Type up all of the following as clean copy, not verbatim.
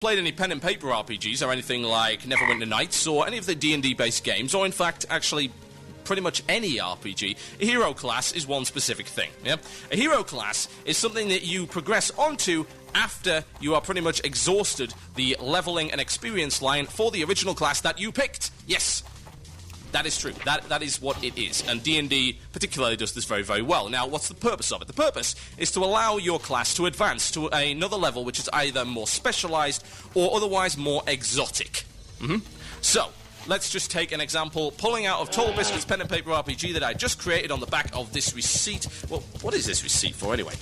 played any pen and paper RPGs or anything like Neverwinter Nights or any of the D&D based games, or in fact actually pretty much any RPG, a hero class is one specific thing. Yeah? A hero class is something that you progress onto after you are pretty much exhausted the leveling and experience line for the original class that you picked. Yes, that is true. That is what it is. And D&D particularly does this very, very well. Now, what's the purpose of it? The purpose is to allow your class to advance to another level which is either more specialized or otherwise more exotic. So, let's just take an example, pulling out of Total Biscuit's pen and paper RPG that I just created on the back of this receipt. Well, what is this receipt for anyway?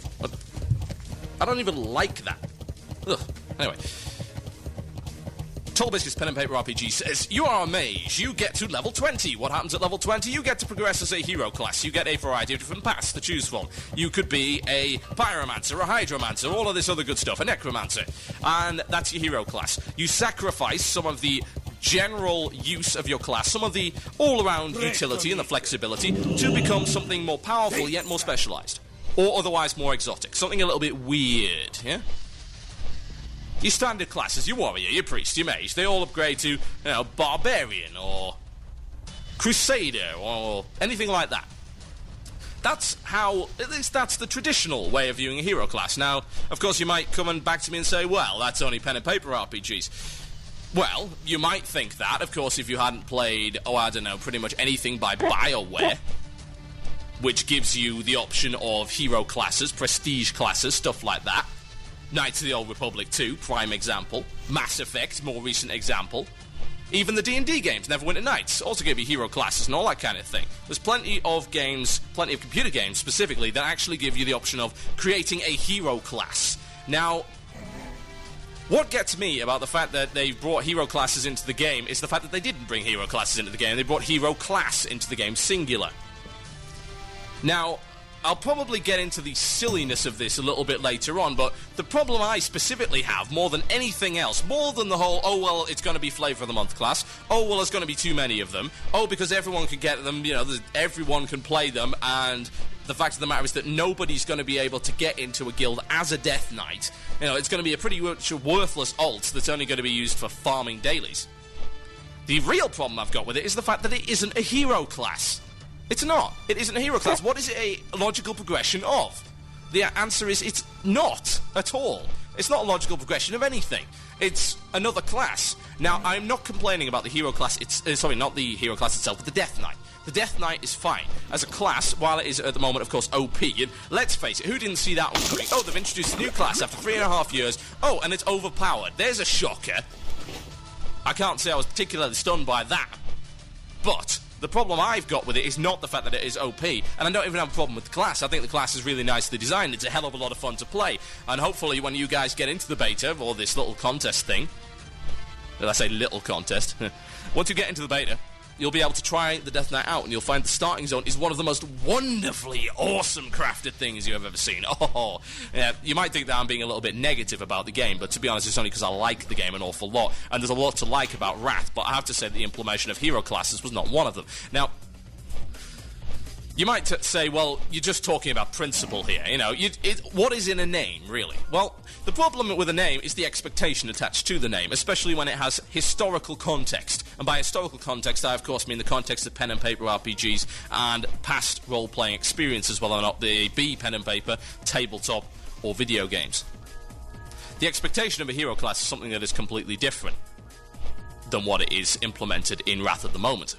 I don't even like that. Ugh. Anyway. Total Biscuit's pen and paper RPG says, you are a mage, you get to level 20. What happens at level 20? You get to progress as a hero class. You get a variety of different paths to choose from. You could be a pyromancer, a hydromancer, all of this other good stuff, a necromancer. And that's your hero class. You sacrifice some of the general use of your class, some of the all-around utility and the flexibility to become something more powerful yet more specialized. Or otherwise more exotic. Something a little bit weird, yeah? Your standard classes, your warrior, your priest, your mage, they all upgrade to, barbarian or crusader or anything like that. That's how, at least that's the traditional way of viewing a hero class. Now, of course, you might come and back to me and say, well, that's only pen and paper RPGs. Well, you might think that, of course, if you hadn't played, pretty much anything by BioWare, which gives you the option of hero classes, prestige classes, stuff like that. Knights of the Old Republic 2, prime example. Mass Effect, more recent example. Even the D&D games, Neverwinter Nights, also give you hero classes and all that kind of thing. There's plenty of games, plenty of computer games specifically, that actually give you the option of creating a hero class. Now, what gets me about the fact that they've brought hero classes into the game is the fact that they didn't bring hero classes into the game. They brought hero class into the game, singular. Now, I'll probably get into the silliness of this a little bit later on, but the problem I specifically have, more than anything else, more than the whole, oh, well, it's going to be Flavor of the Month class, oh, well, there's going to be too many of them, oh, because everyone can get them, everyone can play them, and the fact of the matter is that nobody's going to be able to get into a guild as a Death Knight. It's going to be a pretty much worthless alt that's only going to be used for farming dailies. The real problem I've got with it is the fact that it isn't a hero class. It's not. It isn't a hero class. What is it a logical progression of? The answer is it's not at all. It's not a logical progression of anything. It's another class. Now, I'm not complaining about the hero class. Not the hero class itself, but the Death Knight. The Death Knight is fine. As a class, while it is at the moment, of course, OP, and let's face it, who didn't see that one coming? Oh, they've introduced a new class after 3.5 years. Oh, and it's overpowered. There's a shocker. I can't say I was particularly stunned by that. But the problem I've got with it is not the fact that it is OP, and I don't even have a problem with the class. I think the class is really nicely designed. It's a hell of a lot of fun to play, and hopefully when you guys get into the beta, or this little contest thing, did I say little contest? Once you get into the beta, you'll be able to try the Death Knight out, and you'll find the starting zone is one of the most wonderfully awesome crafted things you have ever seen. Oh, yeah, you might think that I'm being a little bit negative about the game, but to be honest, it's only because I like the game an awful lot, and there's a lot to like about Wrath, but I have to say that the implementation of hero classes was not one of them. Now, you might say, well, you're just talking about principle here, what is in a name, really? Well, the problem with a name is the expectation attached to the name, especially when it has historical context. And by historical context, I of course mean the context of pen and paper RPGs and past role-playing experiences, whether or not they be pen and paper, tabletop, or video games. The expectation of a hero class is something that is completely different than what it is implemented in Wrath at the moment.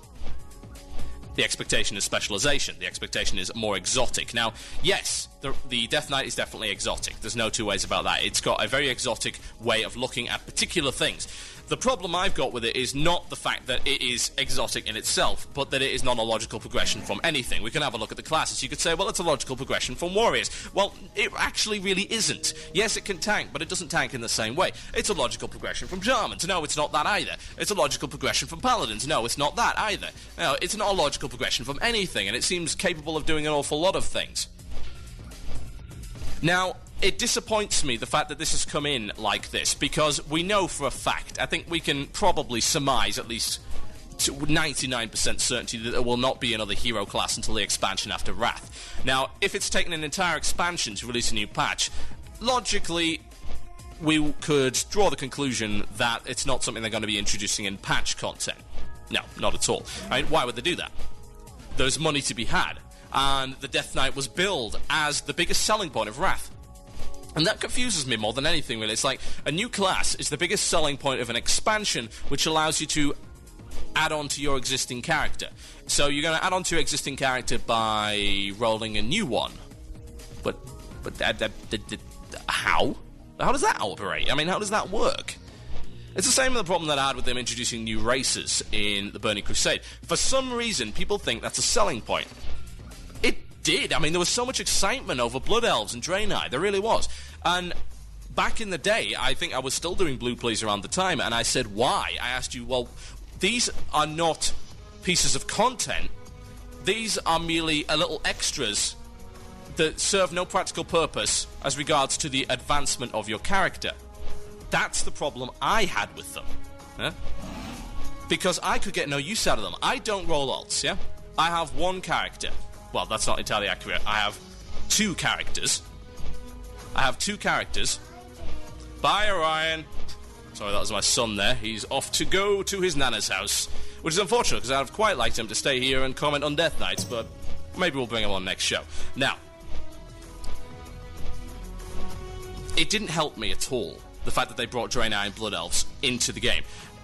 The expectation is specialization. The expectation is more exotic. Now, yes, the Death Knight is definitely exotic. There's no two ways about that. It's got a very exotic way of looking at particular things. The problem I've got with it is not the fact that it is exotic in itself, but that it is not a logical progression from anything. We can have a look at the classes. You could say, well, it's a logical progression from warriors. Well, it actually really isn't. Yes, it can tank, but it doesn't tank in the same way. It's a logical progression from shamans. No, it's not that either. It's a logical progression from paladins. No, it's not that either. No, it's not a logical progression from anything, and it seems capable of doing an awful lot of things. Now, it disappoints me, the fact that this has come in like this, because we know for a fact, I think we can probably surmise at least to 99% certainty that there will not be another hero class until the expansion after Wrath. Now, if it's taken an entire expansion to release a new patch, logically, we could draw the conclusion that it's not something they're going to be introducing in patch content. No, not at all. I mean, why would they do that? There's money to be had, and the Death Knight was billed as the biggest selling point of Wrath. And that confuses me more than anything, really. It's like a new class is the biggest selling point of an expansion, which allows you to add on to your existing character. So you're going to add on to your existing character by rolling a new one. But how? How does that operate? I mean, how does that work? It's the same with the problem that I had with them introducing new races in the Burning Crusade. For some reason, people think that's a selling point. It did. I mean, there was so much excitement over Blood Elves and Draenei. There really was. And back in the day, I think I was still doing Blue Pleas around the time, and I said, why? I asked you, well, these are not pieces of content. These are merely a little extras that serve no practical purpose as regards to the advancement of your character. That's the problem I had with them. Yeah? Because I could get no use out of them. I don't roll alts, yeah? I have one character. Well, that's not entirely accurate. I have two characters. Bye, Orion. Sorry, that was my son there. He's off to go to his nana's house. Which is unfortunate, because I'd have quite liked him to stay here and comment on Death Knights, but maybe we'll bring him on next show. Now, it didn't help me at all, the fact that they brought Draenei and Blood Elves into the game.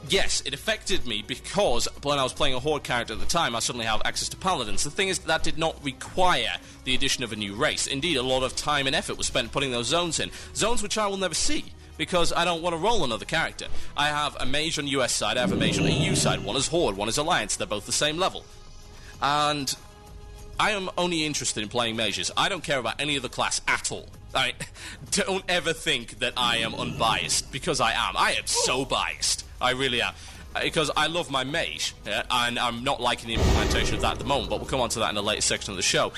Yes, it affected me because when I was playing a Horde character at the time, I suddenly have access to Paladins. The thing is, that did not require the addition of a new race. Indeed, a lot of time and effort was spent putting those zones in. Zones which I will never see, because I don't want to roll another character. I have a mage on US side, I have a mage on EU side. One is Horde, one is Alliance. They're both the same level. And I am only interested in playing mages. I don't care about any other class at all. I mean, don't ever think that I am unbiased, because I am. I am so biased. I really am. Because I love my mage, yeah, and I'm not liking the implementation of that at the moment, but we'll come on to that in a later section of the show.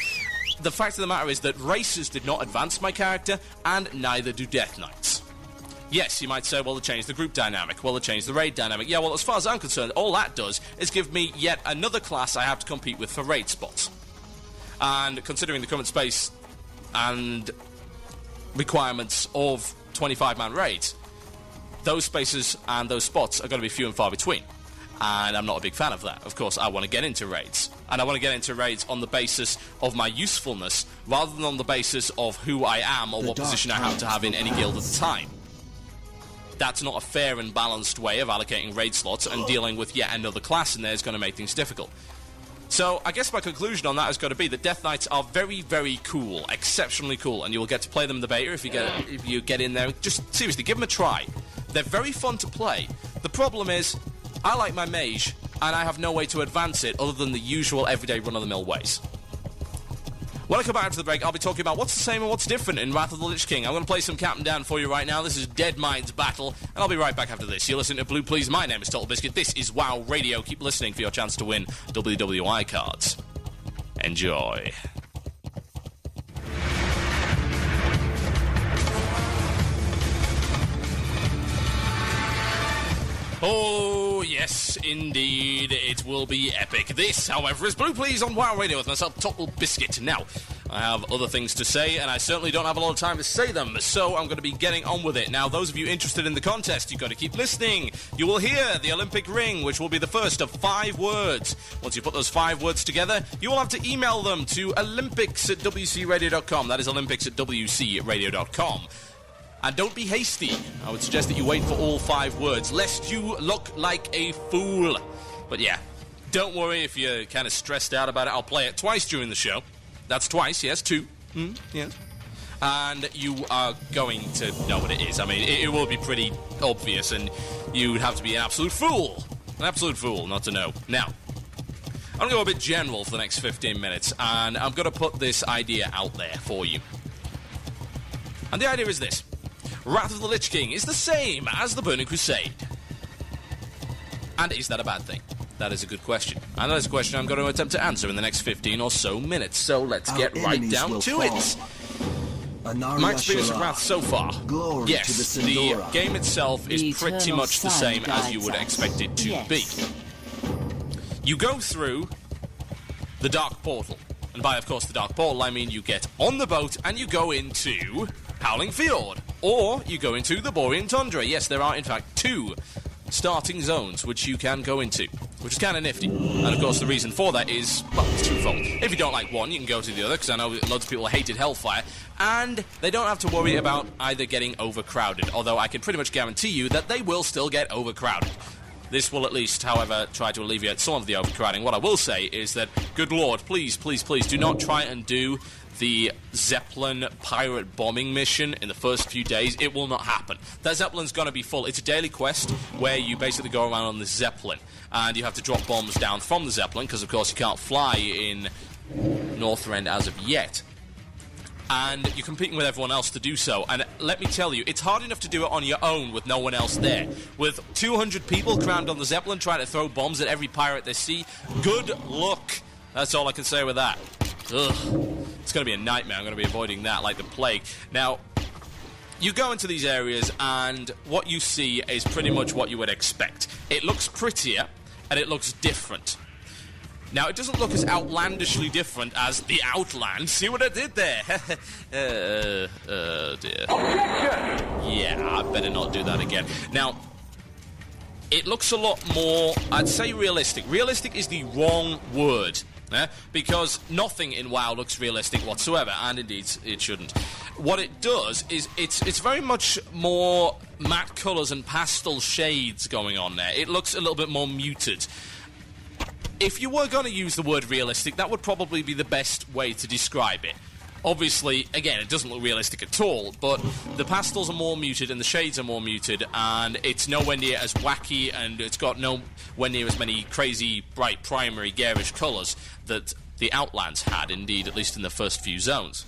The fact of the matter is that races did not advance my character, and neither do Death Knights. Yes, you might say, well, they changed the group dynamic, well, they changed the raid dynamic. Yeah, well, as far as I'm concerned, all that does is give me yet another class I have to compete with for raid spots. And considering the current space and requirements of 25-man raids, those spaces and those spots are going to be few and far between. And I'm not a big fan of that. Of course, I want to get into raids. And I want to get into raids on the basis of my usefulness, rather than on the basis of who I am or what position I have to have in any guild at the time. That's not a fair and balanced way of allocating raid slots, and dealing with yet another class in there is going to make things difficult. So, I guess my conclusion on that has got to be that Death Knights are very, very cool, exceptionally cool, and you will get to play them in the beta if you get in there. Just, seriously, give them a try. They're very fun to play. The problem is, I like my mage, and I have no way to advance it other than the usual everyday run-of-the-mill ways. When I come back after the break, I'll be talking about what's the same and what's different in Wrath of the Lich King. I'm going to play some Captain Dan for you right now. This is Dead Mind's Battle, and I'll be right back after this. You're listening to Blue Please. My name is Total Biscuit. This is WoW Radio. Keep listening for your chance to win WWI cards. Enjoy. Oh, yes, indeed, it will be epic. This, however, is Blue Please on WoW Radio with myself, Total Biscuit. Now, I have other things to say, and I certainly don't have a lot of time to say them, so I'm going to be getting on with it. Now, those of you interested in the contest, you've got to keep listening. You will hear the Olympic Ring, which will be the first of 5 words. Once you put those 5 words together, you will have to email them to olympics@wcradio.com. That is olympics@wcradio.com. And don't be hasty. I would suggest that you wait for all 5 words, lest you look like a fool. But yeah, don't worry if you're kind of stressed out about it. I'll play it twice during the show. That's twice, yes, 2. Yes. And you are going to know what it is. I mean, it will be pretty obvious, and you'd have to be an absolute fool not to know. Now, I'm going to go a bit general for the next 15 minutes, and I'm going to put this idea out there for you. And the idea is this. Wrath of the Lich King is the same as the Burning Crusade. And is that a bad thing? That is a good question. And that is a question I'm going to attempt to answer in the next 15 or so minutes. So let's get right down to it. My experience of Wrath so far. Yes, the game itself is pretty much the same as you would expect it to be. You go through the Dark Portal. And by, of course, the Dark Portal, I mean you get on the boat and you go into Howling Fjord. Or you go into the Borean Tundra. Yes, there are, in fact, 2 starting zones which you can go into, which is kind of nifty. And, of course, the reason for that is, well, it's twofold. If you don't like one, you can go to the other, because I know loads of people hated Hellfire, and they don't have to worry about either getting overcrowded, although I can pretty much guarantee you that they will still get overcrowded. This will at least, however, try to alleviate some of the overcrowding. What I will say is that, good lord, please, please, please, do not try and do the Zeppelin pirate bombing mission in the first few days. It will not happen. That Zeppelin's going to be full. It's a daily quest where you basically go around on the Zeppelin, and you have to drop bombs down from the Zeppelin, because, of course, you can't fly in Northrend as of yet. And you're competing with everyone else to do so. And let me tell you, it's hard enough to do it on your own with no one else there. With 200 people crammed on the Zeppelin trying to throw bombs at every pirate they see, good luck. That's all I can say with that. Ugh. It's going to be a nightmare. I'm going to be avoiding that like the plague. Now, you go into these areas, and what you see is pretty much what you would expect. It looks prettier, and it looks different. Now, it doesn't look as outlandishly different as the Outland. See what I did there? Dear. Yeah, I better not do that again. Now, it looks a lot more, I'd say realistic. Realistic is the wrong word, because nothing in WoW looks realistic whatsoever, and indeed it shouldn't. What it does is it's very much more matte colours and pastel shades going on there. It looks a little bit more muted. If you were going to use the word realistic, that would probably be the best way to describe it. Obviously, again, it doesn't look realistic at all, but the pastels are more muted and the shades are more muted, and it's nowhere near as wacky, and it's got nowhere near as many crazy, bright, primary, garish colours that the Outlands had, indeed, at least in the first few zones.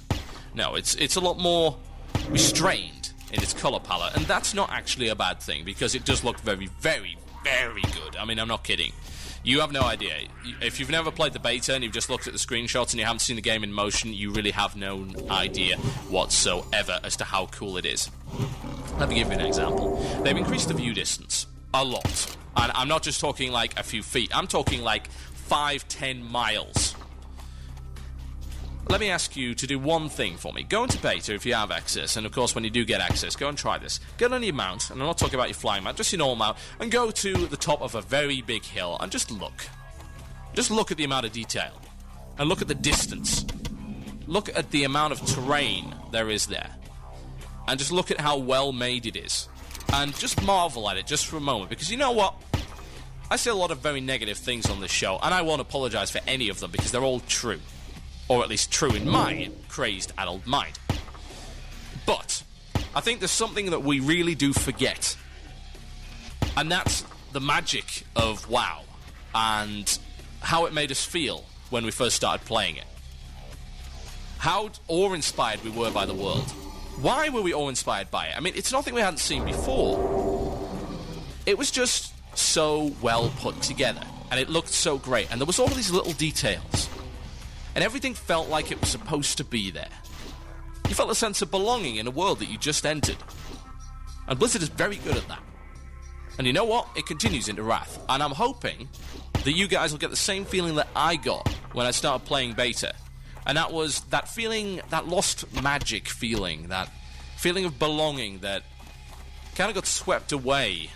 No, it's a lot more restrained in its colour palette, and that's not actually a bad thing, because it does look very, very, very good. I mean, I'm not kidding. You have no idea. If you've never played the beta and you've just looked at the screenshots and you haven't seen the game in motion, you really have no idea whatsoever as to how cool it is. Let me give you an example. They've increased the view distance a lot. And I'm not just talking like a few feet. I'm talking like 5-10 miles. Let me ask you to do one thing for me. Go into beta if you have access, and of course when you do get access, go and try this. Get on your mount, and I'm not talking about your flying mount, just your normal mount, and go to the top of a very big hill, and just look. Just look at the amount of detail, and look at the distance. Look at the amount of terrain there is there, and just look at how well made it is. And just marvel at it just for a moment, because you know what? I say a lot of very negative things on this show, and I won't apologise for any of them, because they're all true. Or at least true in my crazed adult mind. But I think there's something that we really do forget. And that's the magic of WoW and how it made us feel when we first started playing it. How awe-inspired we were by the world. Why were we awe-inspired by it? I mean, it's nothing we hadn't seen before. It was just so well put together. And it looked so great. And there was all these little details. And everything felt like it was supposed to be there. You felt a sense of belonging in a world that you just entered. And Blizzard is very good at that. And you know what? It continues into Wrath. And I'm hoping that you guys will get the same feeling that I got when I started playing beta. And that was that feeling, that lost magic feeling, that feeling of belonging that kind of got swept away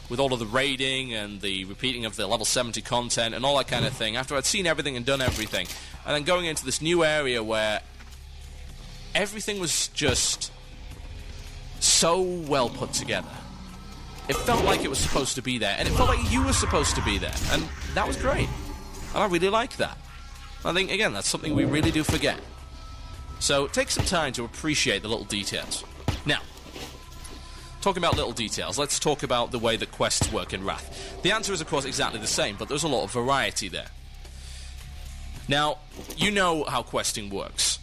with all of the raiding and the repeating of the level 70 content and all that kind of thing, after I'd seen everything and done everything. And then going into this new area where everything was just so well put together. It felt like it was supposed to be there, and it felt like you were supposed to be there, and that was great. And I really like that. I think, again, that's something we really do forget. So take some time to appreciate the little details. Now, talking about little details, let's talk about the way that quests work in Wrath. The answer is, of course, exactly the same, but there's a lot of variety there. Now, you know how questing works.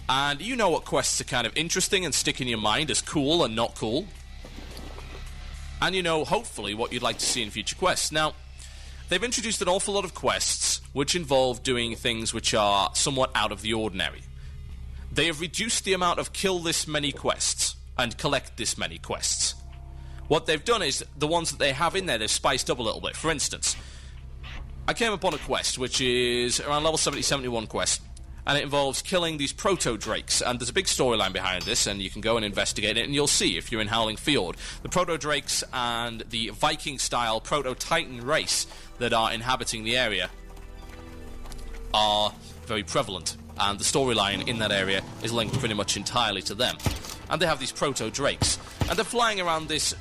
And you know what quests are kind of interesting and stick in your mind as cool and not cool. And you know, hopefully, what you'd like to see in future quests. Now, they've introduced an awful lot of quests which involve doing things which are somewhat out of the ordinary. They have reduced the amount of kill this many quests and collect this many quests. What they've done is, the ones that they have in there, they've spiced up a little bit. For instance, I came upon a quest which is around level 70-71 quest, and it involves killing these proto-drakes, and there's a big storyline behind this, and you can go and investigate it, and you'll see if you're in Howling Fjord. The proto-drakes and the Viking-style proto-titan race that are inhabiting the area are very prevalent, and the storyline in that area is linked pretty much entirely to them. And they have these proto-drakes, and they're flying around this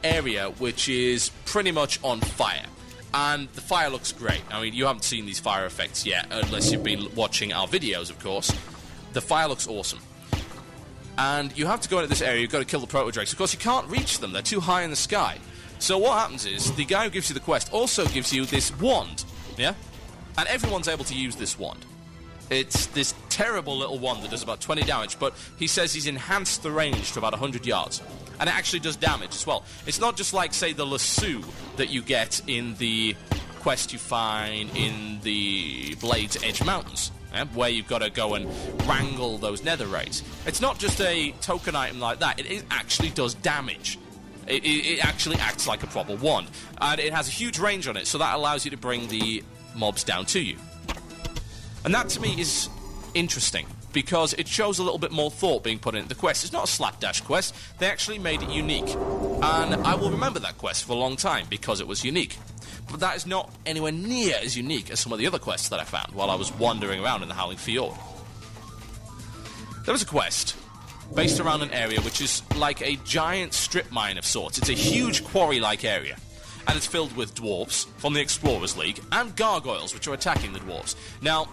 area which is pretty much on fire. And the fire looks great. I mean, you haven't seen these fire effects yet, unless you've been watching our videos, of course. The fire looks awesome. And you have to go into this area, you've got to kill the proto-drakes. Of course, you can't reach them, they're too high in the sky. So what happens is, the guy who gives you the quest also gives you this wand, yeah? And everyone's able to use this wand. It's this terrible little wand that does about 20 damage, but he says he's enhanced the range to about 100 yards. And it actually does damage as well. It's not just like, say, the lasso that you get in the quest you find in the Blade's Edge Mountains, where you've got to go and wrangle those netherrates. It's not just a token item like that. It actually does damage. It actually acts like a proper wand. And it has a huge range on it, so that allows you to bring the mobs down to you. And that, to me, is interesting, because it shows a little bit more thought being put into the quest. It's not a slapdash quest. They actually made it unique. And I will remember that quest for a long time, because it was unique. But that is not anywhere near as unique as some of the other quests that I found while I was wandering around in the Howling Fjord. There was a quest based around an area which is like a giant strip mine of sorts. It's a huge quarry-like area. And it's filled with dwarves from the Explorers League and gargoyles, which are attacking the dwarves. Now,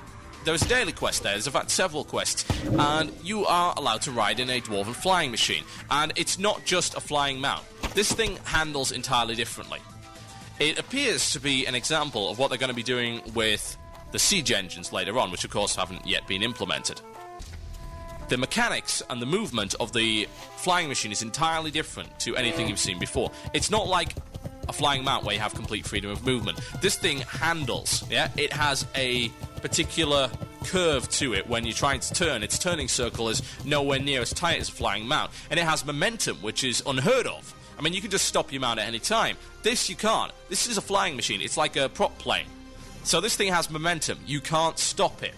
there's a daily quest there. There's, in fact, several quests. And you are allowed to ride in a dwarven flying machine. And it's not just a flying mount. This thing handles entirely differently. It appears to be an example of what they're going to be doing with the siege engines later on, which, of course, haven't yet been implemented. The mechanics and the movement of the flying machine is entirely different to anything you've seen before. It's not like a flying mount where you have complete freedom of movement. This thing handles, yeah? It has a particular curve to it when you're trying to turn. Its turning circle is nowhere near as tight as a flying mount. And it has momentum, which is unheard of. I mean, you can just stop your mount at any time. This you can't. This is a flying machine. It's like a prop plane. So this thing has momentum. You can't stop it.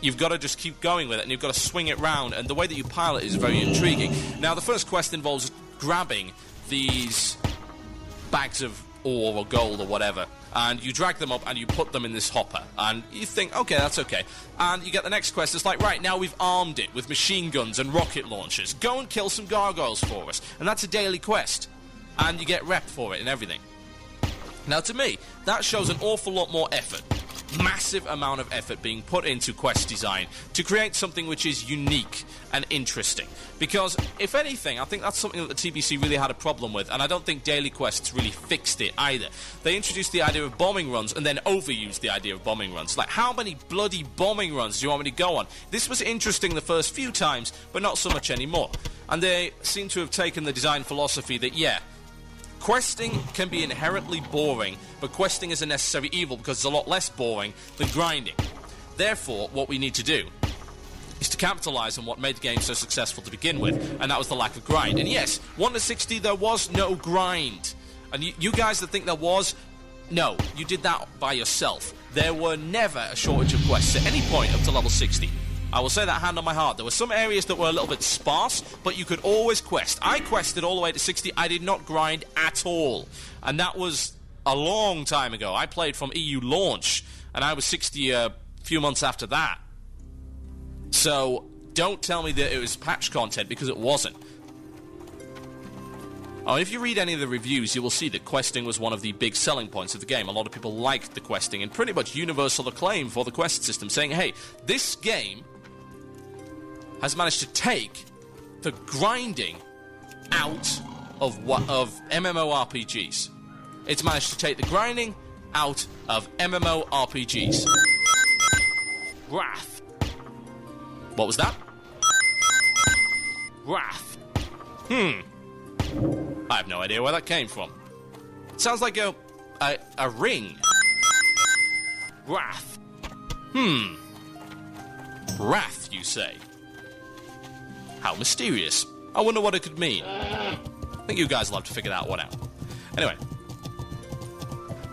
You've got to just keep going with it, and you've got to swing it round, and the way that you pilot is very intriguing. Now, the first quest involves grabbing these bags of ore or gold or whatever, and you drag them up and you put them in this hopper, and you think, okay, that's okay. And you get the next quest, it's like, right, now we've armed it with machine guns and rocket launchers. Go and kill some gargoyles for us. And that's a daily quest. And you get rep for it and everything. Now, to me, that shows an awful lot more effort. Massive amount of effort being put into quest design to create something which is unique and interesting. Because, if anything, I think that's something that the TBC really had a problem with, and I don't think daily quests really fixed it either. They introduced the idea of bombing runs and then overused the idea of bombing runs. Like, how many bloody bombing runs do you want me to go on? This was interesting the first few times, but not so much anymore. And they seem to have taken the design philosophy that, yeah, questing can be inherently boring, but questing is a necessary evil because it's a lot less boring than grinding. Therefore, what we need to do is to capitalise on what made the game so successful to begin with, and that was the lack of grind. And yes, 1 to 60, there was no grind. And you guys that think there was, no, you did that by yourself. There were never a shortage of quests at any point up to level 60. I will say that hand on my heart. There were some areas that were a little bit sparse, but you could always quest. I quested all the way to 60. I did not grind at all. And that was a long time ago. I played from EU launch, and I was 60 a few months after that. So don't tell me that it was patch content, because it wasn't. Oh, if you read any of the reviews, you will see that questing was one of the big selling points of the game. A lot of people liked the questing, and pretty much universal acclaim for the quest system, saying, hey, this game has managed to take the grinding out of MMORPGs. It's managed to take the grinding out of MMORPGs. Wrath. What was that? Wrath. I have no idea where that came from. It sounds like a ring. Wrath. Wrath, you say? How mysterious. I wonder what it could mean. I think you guys will have to figure that one out. Anyway,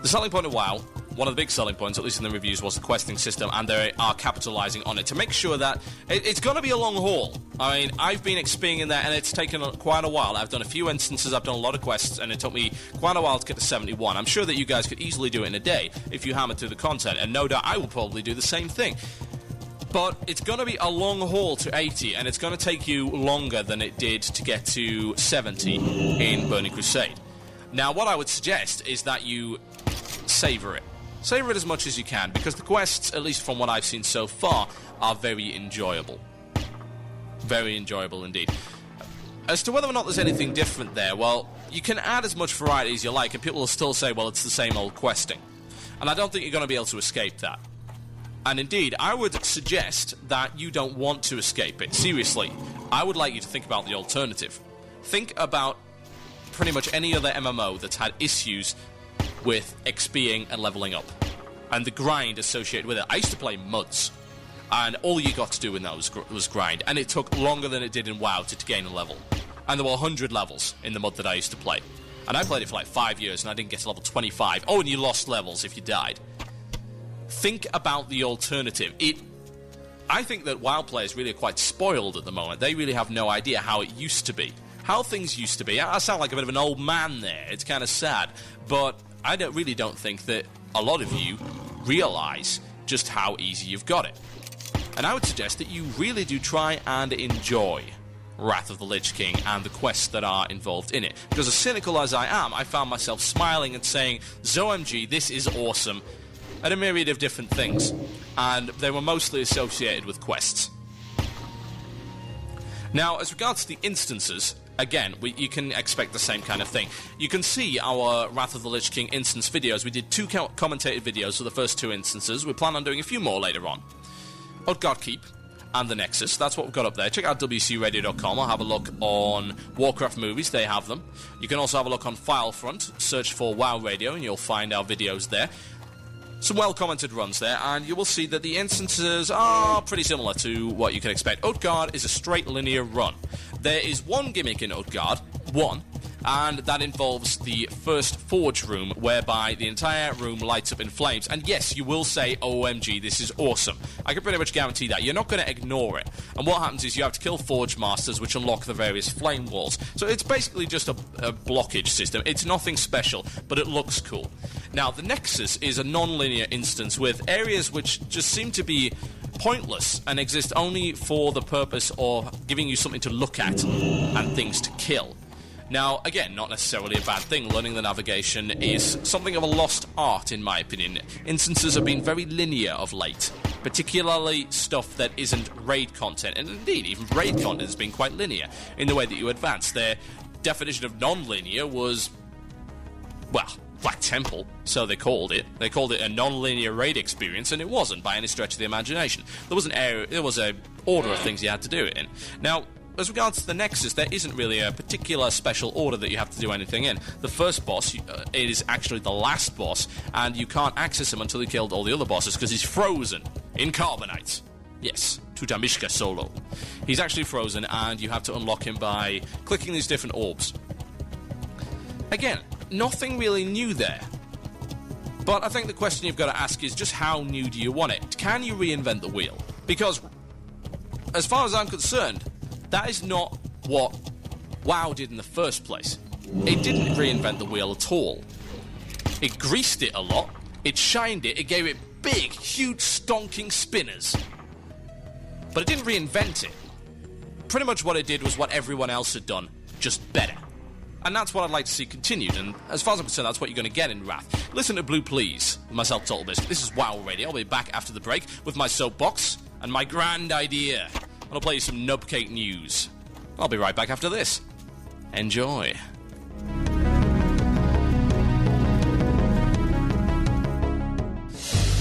the selling point of WoW one of the big selling points, at least in the reviews, was the questing system, and they are capitalising on it to make sure that it's going to be a long haul. I mean, I've been experiencing that, and it's taken quite a while. I've done a few instances, I've done a lot of quests, and it took me quite a while to get to 71. I'm sure that you guys could easily do it in a day if you hammer through the content, and no doubt I will probably do the same thing. But it's going to be a long haul to 80, and it's going to take you longer than it did to get to 70 in Burning Crusade. Now, what I would suggest is that you savour it. Savour it as much as you can, because the quests, at least from what I've seen so far, are very enjoyable. Very enjoyable indeed. As to whether or not there's anything different there, well, you can add as much variety as you like, and people will still say, well, it's the same old questing. And I don't think you're going to be able to escape that. And indeed, I would suggest that you don't want to escape it. Seriously, I would like you to think about the alternative. Think about pretty much any other MMO that's had issues with XPing and leveling up, and the grind associated with it. I used to play MUDs, and all you got to do in that was grind, and it took longer than it did in WoW to gain a level. And there were 100 levels in the MUD that I used to play. And I played it for like 5 years, and I didn't get to level 25. Oh, and you lost levels if you died. Think about the alternative. I think that WoW players really are quite spoiled at the moment. They really have no idea how it used to be. How things used to be. I sound like a bit of an old man there. It's kind of sad. But I really don't think that a lot of you realise just how easy you've got it. And I would suggest that you really do try and enjoy Wrath of the Lich King and the quests that are involved in it. Because as cynical as I am, I found myself smiling and saying, ZOMG, this is awesome, at a myriad of different things, and they were mostly associated with quests. Now, as regards to the instances, again, you can expect the same kind of thing. You can see our Wrath of the Lich King instance videos. We did 2 commentated videos for the first 2 instances. We plan on doing a few more later on. Utgard Keep and the Nexus, that's what we've got up there. Check out WCRadio.com or have a look on Warcraft movies, they have them. You can also have a look on Filefront, search for WoW Radio, and you'll find our videos there. Some well-commented runs there, and you will see that the instances are pretty similar to what you can expect. Utgard is a straight linear run. There is one gimmick in Utgard, and that involves the first forge room, whereby the entire room lights up in flames. And yes, you will say, OMG, this is awesome. I can pretty much guarantee that. You're not going to ignore it. And what happens is you have to kill forge masters, which unlock the various flame walls. So it's basically just a blockage system. It's nothing special, but it looks cool. Now, the Nexus is a non-linear instance with areas which just seem to be pointless and exist only for the purpose of giving you something to look at and things to kill. Now, again, not necessarily a bad thing. Learning the navigation is something of a lost art, in my opinion. Instances have been very linear of late, particularly stuff that isn't raid content. And indeed, even raid content has been quite linear in the way that you advance. Their definition of non-linear was, well, Black Temple, so they called it. They called it a non-linear raid experience, and it wasn't by any stretch of the imagination. There was an order of things you had to do it in. Now, as regards to the Nexus, there isn't really a particular special order that you have to do anything in. The first boss is actually the last boss, and you can't access him until you killed all the other bosses, because he's frozen in Carbonite. Yes, Tutamishka Solo. He's actually frozen, and you have to unlock him by clicking these different orbs. Again, nothing really new there. But I think the question you've got to ask is just how new do you want it? Can you reinvent the wheel? Because, as far as I'm concerned, that is not what WoW did in the first place. It didn't reinvent the wheel at all. It greased it a lot, it shined it, it gave it big, huge, stonking spinners. But it didn't reinvent it. Pretty much what it did was what everyone else had done, just better. And that's what I'd like to see continued, and as far as I'm concerned, that's what you're going to get in Wrath. Listen to Blue Please, myself, Total Biscuit. This is WoW Radio. I'll be back after the break with my soapbox and my grand idea. I'll play you some Nubcake news. I'll be right back after this. Enjoy.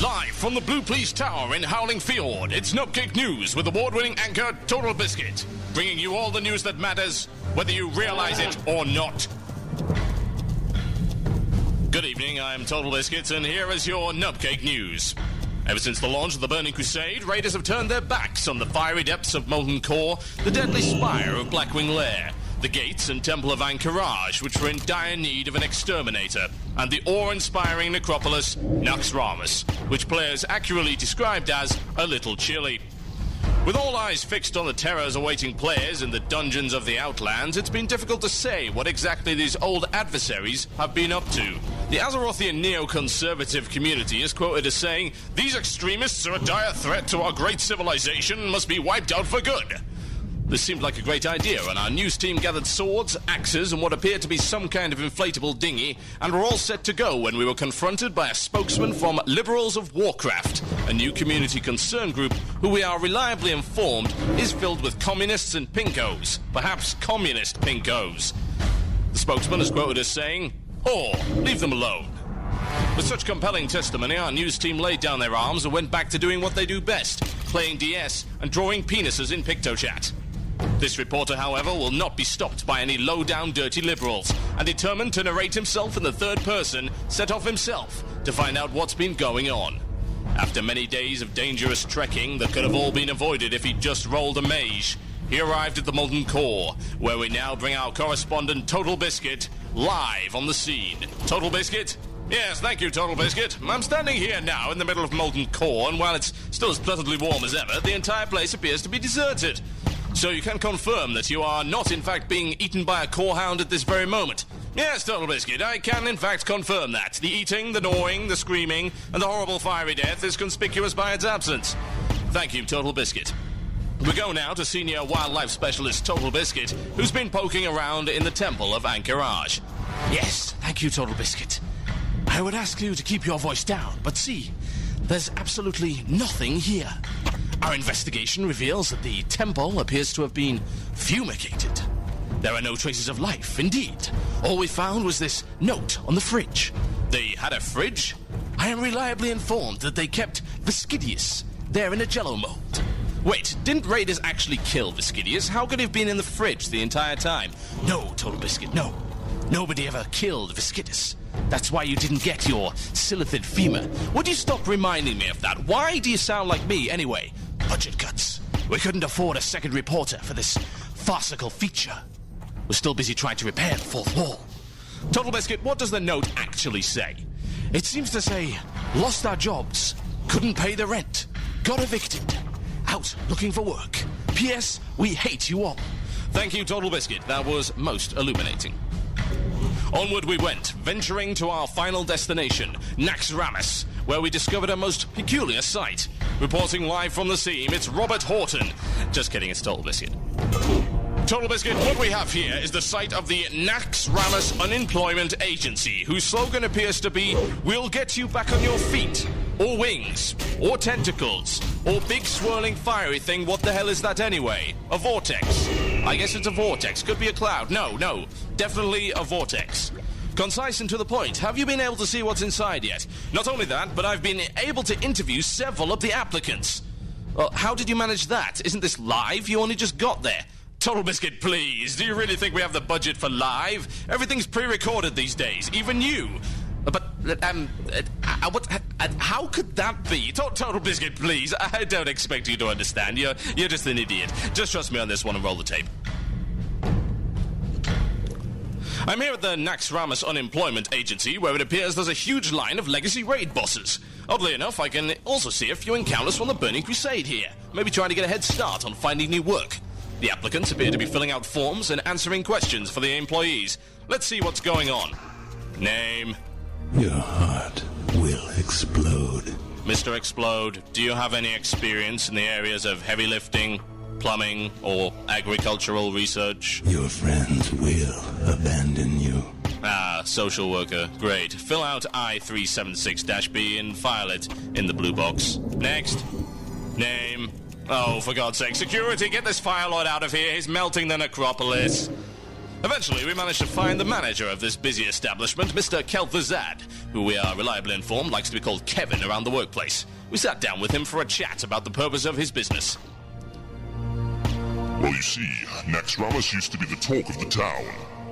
Live from the Blue Please Tower in Howling Fjord, it's Nubcake News with award-winning anchor Total Biscuit, bringing you all the news that matters, whether you realize it or not. Good evening, I'm Total Biscuit, and here is your Nubcake News. Ever since the launch of the Burning Crusade, raiders have turned their backs on the fiery depths of Molten Core, the deadly spire of Blackwing Lair. the gates and Temple of Anchorage, which were in dire need of an exterminator, and the awe-inspiring necropolis Naxxramas, which players accurately described as a little chilly. With all eyes fixed on the terrors awaiting players in the dungeons of the Outlands, it's been difficult to say what exactly these old adversaries have been up to. The Azerothian neoconservative community is quoted as saying, "These extremists are a dire threat to our great civilization and must be wiped out for good." This seemed like a great idea, and our news team gathered swords, axes, and what appeared to be some kind of inflatable dinghy, and were all set to go when we were confronted by a spokesman from Liberals of Warcraft, a new community concern group who we are reliably informed is filled with communists and pinkos, perhaps communist pinkos. The spokesman is quoted as saying, "Oh, leave them alone." With such compelling testimony, our news team laid down their arms and went back to doing what they do best, playing DS and drawing penises in PictoChat. This reporter, however, will not be stopped by any low-down dirty liberals, and determined to narrate himself in the third person, set off himself to find out what's been going on. After many days of dangerous trekking that could have all been avoided if he'd just rolled a mage, he arrived at the Molten Core, where we now bring our correspondent Total Biscuit live on the scene. Total Biscuit? Yes, thank you, Total Biscuit. I'm standing here now in the middle of Molten Core, and while it's still as pleasantly warm as ever, the entire place appears to be deserted. So you can confirm that you are not in fact being eaten by a core hound at this very moment. Yes, Total Biscuit, I can in fact confirm that. The eating, the gnawing, the screaming, and the horrible fiery death is conspicuous by its absence. Thank you, Total Biscuit. We go now to Senior Wildlife Specialist Total Biscuit, who's been poking around in the Temple of Anchorage. Yes, thank you, Total Biscuit. I would ask you to keep your voice down, but see, there's absolutely nothing here. Our investigation reveals that the temple appears to have been fumigated. There are no traces of life, indeed. All we found was this note on the fridge. They had a fridge? I am reliably informed that they kept Viscidius there in a jello mold. Wait, didn't raiders actually kill Viscidius? How could he have been in the fridge the entire time? No, Total Biscuit, no. Nobody ever killed Viscidius. That's why you didn't get your Silithid femur. Would you stop reminding me of that? Why do you sound like me, anyway? Budget cuts. We couldn't afford a second reporter for this farcical feature. We're still busy trying to repair the fourth wall. Total Biscuit, what does the note actually say? It seems to say, lost our jobs, couldn't pay the rent, got evicted, out looking for work. P.S. We hate you all. Thank you, Total Biscuit. That was most illuminating. Onward we went, venturing to our final destination, Naxxramas, where we discovered a most peculiar sight. Reporting live from the scene, it's Robert Horton. Just kidding, it's Total Biscuit. Total Biscuit, what we have here is the site of the Naxxramas Unemployment Agency, whose slogan appears to be, "We'll get you back on your feet," or wings, or tentacles, or big swirling fiery thing. What the hell is that anyway? A vortex. I guess it's a vortex. Could be a cloud. No. Definitely a vortex. Concise and to the point. Have you been able to see what's inside yet? Not only that, but I've been able to interview several of the applicants. Well, how did you manage that? Isn't this live? You only just got there. Total Biscuit, please. Do you really think we have the budget for live? Everything's pre-recorded these days. Even you. But, how could that be? Total Biscuit, please. I don't expect you to understand. You're just an idiot. Just trust me on this one and roll the tape. I'm here at the Naxxramas Unemployment Agency, where it appears there's a huge line of legacy raid bosses. Oddly enough, I can also see a few encounters from the Burning Crusade here, maybe trying to get a head start on finding new work. The applicants appear to be filling out forms and answering questions for the employees. Let's see what's going on. Name? Your heart will explode. Mr. Explode, do you have any experience in the areas of heavy lifting, plumbing, or agricultural research? Your friends will abandon you. Ah, social worker. Great. Fill out I-376-B and file it in the blue box. Next. Name. Oh, for God's sake. Security, get this firelord out of here. He's melting the necropolis. Eventually, we managed to find the manager of this busy establishment, Mr. Kel'Thuzad, who we are reliably informed likes to be called Kevin around the workplace. We sat down with him for a chat about the purpose of his business. Well, you see, Naxxramas used to be the talk of the town.